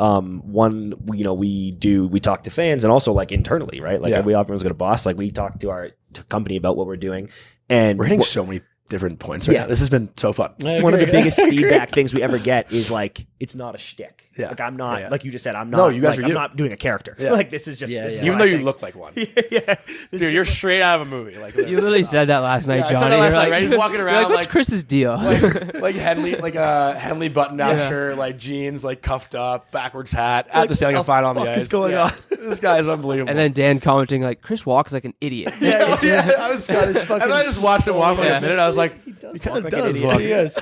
we talk to fans and also like internally, right? Like we everyone's got a boss. Like we talk to our company about what we're doing, and We're hitting so many different points right now. This has been so fun. one of the biggest feedback things we ever get is like, it's not a shtick. Yeah. Like I'm not, Yeah. like you just said, I'm not, No, you guys like, are I'm you. not doing a character. Yeah. Like this is just, this is yeah. what Even though I you think. look like one. yeah. Dude, you're straight out of a movie. Like You literally said that last night, I said Johnny. that last You're night, right? He's walking you're around like, what's like- Chris's deal? like Henley, like a Henley button-down shirt, like jeans, like cuffed up, backwards hat at the Stanley Cup final on the fuck ice. is going on? This guy is unbelievable. And then Dan commenting like, Chris walks like an idiot. I was, and then I just watched him walk for like a minute. I was like, he does kind walk of like an does idiot. walk. He is.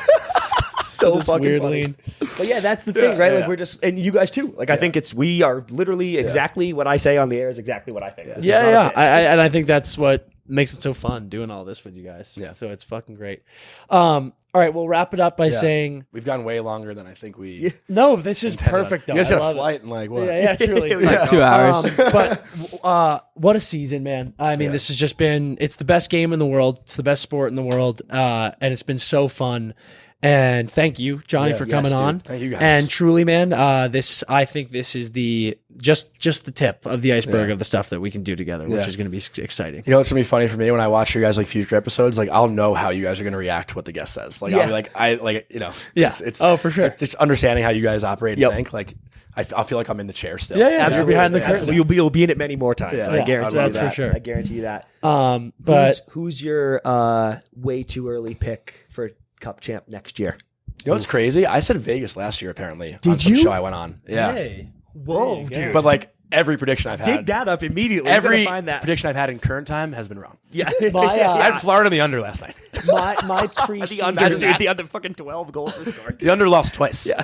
So so this fucking weird funny. lean. But yeah, that's the thing, right? yeah. Like we're just, and you guys too. Like I think we are literally exactly what I say on the air is exactly what I think. This is not a Yeah. bit. And I think that's what makes it so fun doing all this with you guys. Yeah. So it's fucking great. All right, we'll wrap it up by saying We've gone way longer than I think we. no. This is perfect. Though. You guys I got a love it. flight and like what? Yeah, truly. Like 2 hours. But what a season, man. I mean, this has just been, it's the best game in the world. It's the best sport in the world. And it's been so fun. And thank you, Johnny, for coming on. Thank you guys. And truly, man, I think this is the just the tip of the iceberg of the stuff that we can do together, which is going to be exciting. You know what's gonna be funny for me when I watch your guys like future episodes? Like I'll know how you guys are gonna react to what the guest says. Like I'll be like it's for sure. It's just understanding how you guys operate and think. Like I'll feel like I'm in the chair still. Yeah. Absolutely. You're behind the curtain. You'll be in it many more times. Yeah. I Yeah, guarantee that's you that. for sure. I guarantee you that. But who's your way too early pick for Cup Champ next year? You know what's crazy? I said Vegas last year apparently on Did some you? show I went on. Yeah. hey, Whoa, dude. But like every prediction I've Dig had, that up immediately. every You gotta find that. prediction I've had in current time has been wrong. Yeah. I had Florida in the under last night. my the preseason. under, dude, the under fucking 12 goals for scored. The under lost twice. Yeah,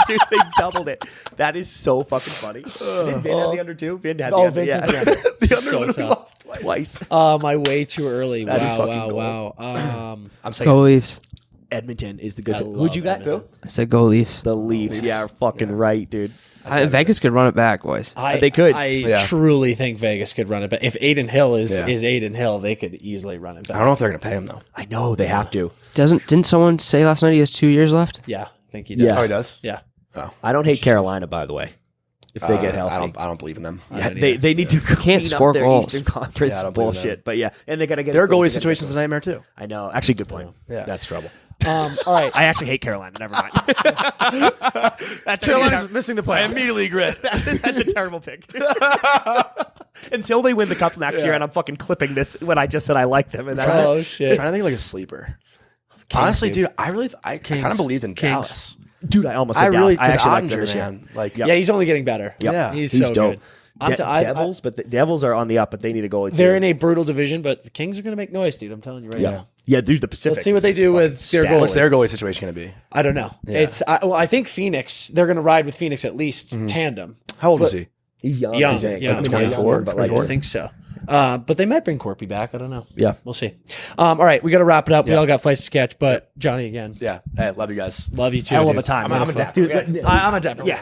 dude, they doubled it. That is so fucking funny. Did Vin have the under too? Vin had the under, Vin yeah. took the under. The under So literally tough. lost twice. Twice. My way too early. That is Wow, fucking wow. I'm saying Go Leafs. Edmonton is the good I pick. love Who'd you got? Edmonton. I said go Leafs. The Leafs. Yeah, fucking right, dude. Vegas could run it back, boys. They could. I truly think Vegas could run it back. If Aiden Hill is Aiden Hill, they could easily run it I back. don't know if they're gonna pay him though. I know they have to. Didn't someone say last night he has 2 years left? Yeah, I think he does. Yeah. Oh, he does. Yeah. I don't hate Carolina, by the way. If they get healthy, I don't believe in them. Yeah, they need to clean score up their goals. Eastern Conference Yeah, I don't believe in bullshit. But yeah, and they gotta get Their they gotta goalie get situation's a goals. nightmare too. I know. Actually, good point. Yeah. That's trouble. All right. I actually hate Carolina. Never mind. That's Carolina's missing the I playoffs. immediately regret. That's a terrible pick. Until they win the cup next year, and I'm fucking clipping this when I just said I like them, and that's Oh it. I'm shit. trying to think of like a sleeper. Honestly, dude, I kind of believed in Dallas. Dude, I almost I said really, Dallas. I because actually like them Ottinger, this year. man. Like, Yep. Yeah, he's only getting better. Yeah. he's He's so dope. good. Devils, but the Devils are on the up, but they need a goalie. They're too. in a brutal division, but the Kings are going to make noise, dude. I'm telling you right now. Yeah, dude, the Pacific. Let's see what they do with their stacked. goalie. what's their goalie situation going to be? I don't know. Yeah. I think Phoenix. They're going to ride with Phoenix at least tandem. How old is he? He's young. Young, He's young. I mean, not 24, young, but like, I think so. But they might bring Corpy back. I don't know. Yeah. We'll see. All right, we got to wrap it up. We all got flights to catch, but Johnny again. Yeah. Hey, love you guys. Love you too. hell of dude. a time. I'm I'm a a dapper. dude. I'm a dapper. Yeah.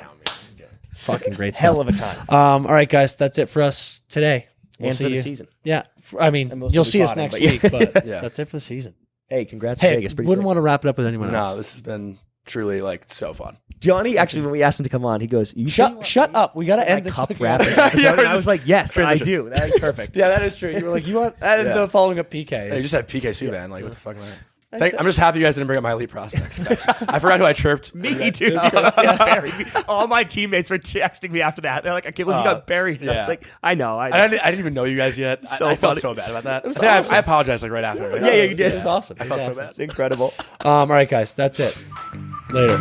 Fucking great stuff. Hell of a time. All right, guys, that's it for us today. We'll And see for the you. season. Yeah, I mean, And most you'll will be see us potting, next but yeah. week, but Yeah. that's it for the season. Hey, congrats to Hey, Vegas. Pretty wouldn't sick. want to wrap it up with anyone No, else. this has been truly like so fun. Johnny, actually, when we asked him to come on, he goes, "You Shut up. We got to end end this cup fucking wrapping episode. episode?" And I was like, "Yes, I do. That is perfect." Yeah, that is true. You were like, you want and Yeah. the following up Hey, you PKs. just had PK Subban. Like, what the fuck am I? I'm just happy you guys didn't bring up my elite prospects. I forgot who I chirped. Me too. Buried. All my teammates were texting me after that. They're like, "I can't believe you got buried." And I yeah. was like, "I know. I didn't even know you guys yet. So I felt funny. so bad about that. was I think awesome. I apologized like right after. Yeah, you did. It was awesome. I felt so bad. It's incredible." All right, guys, that's it. Later.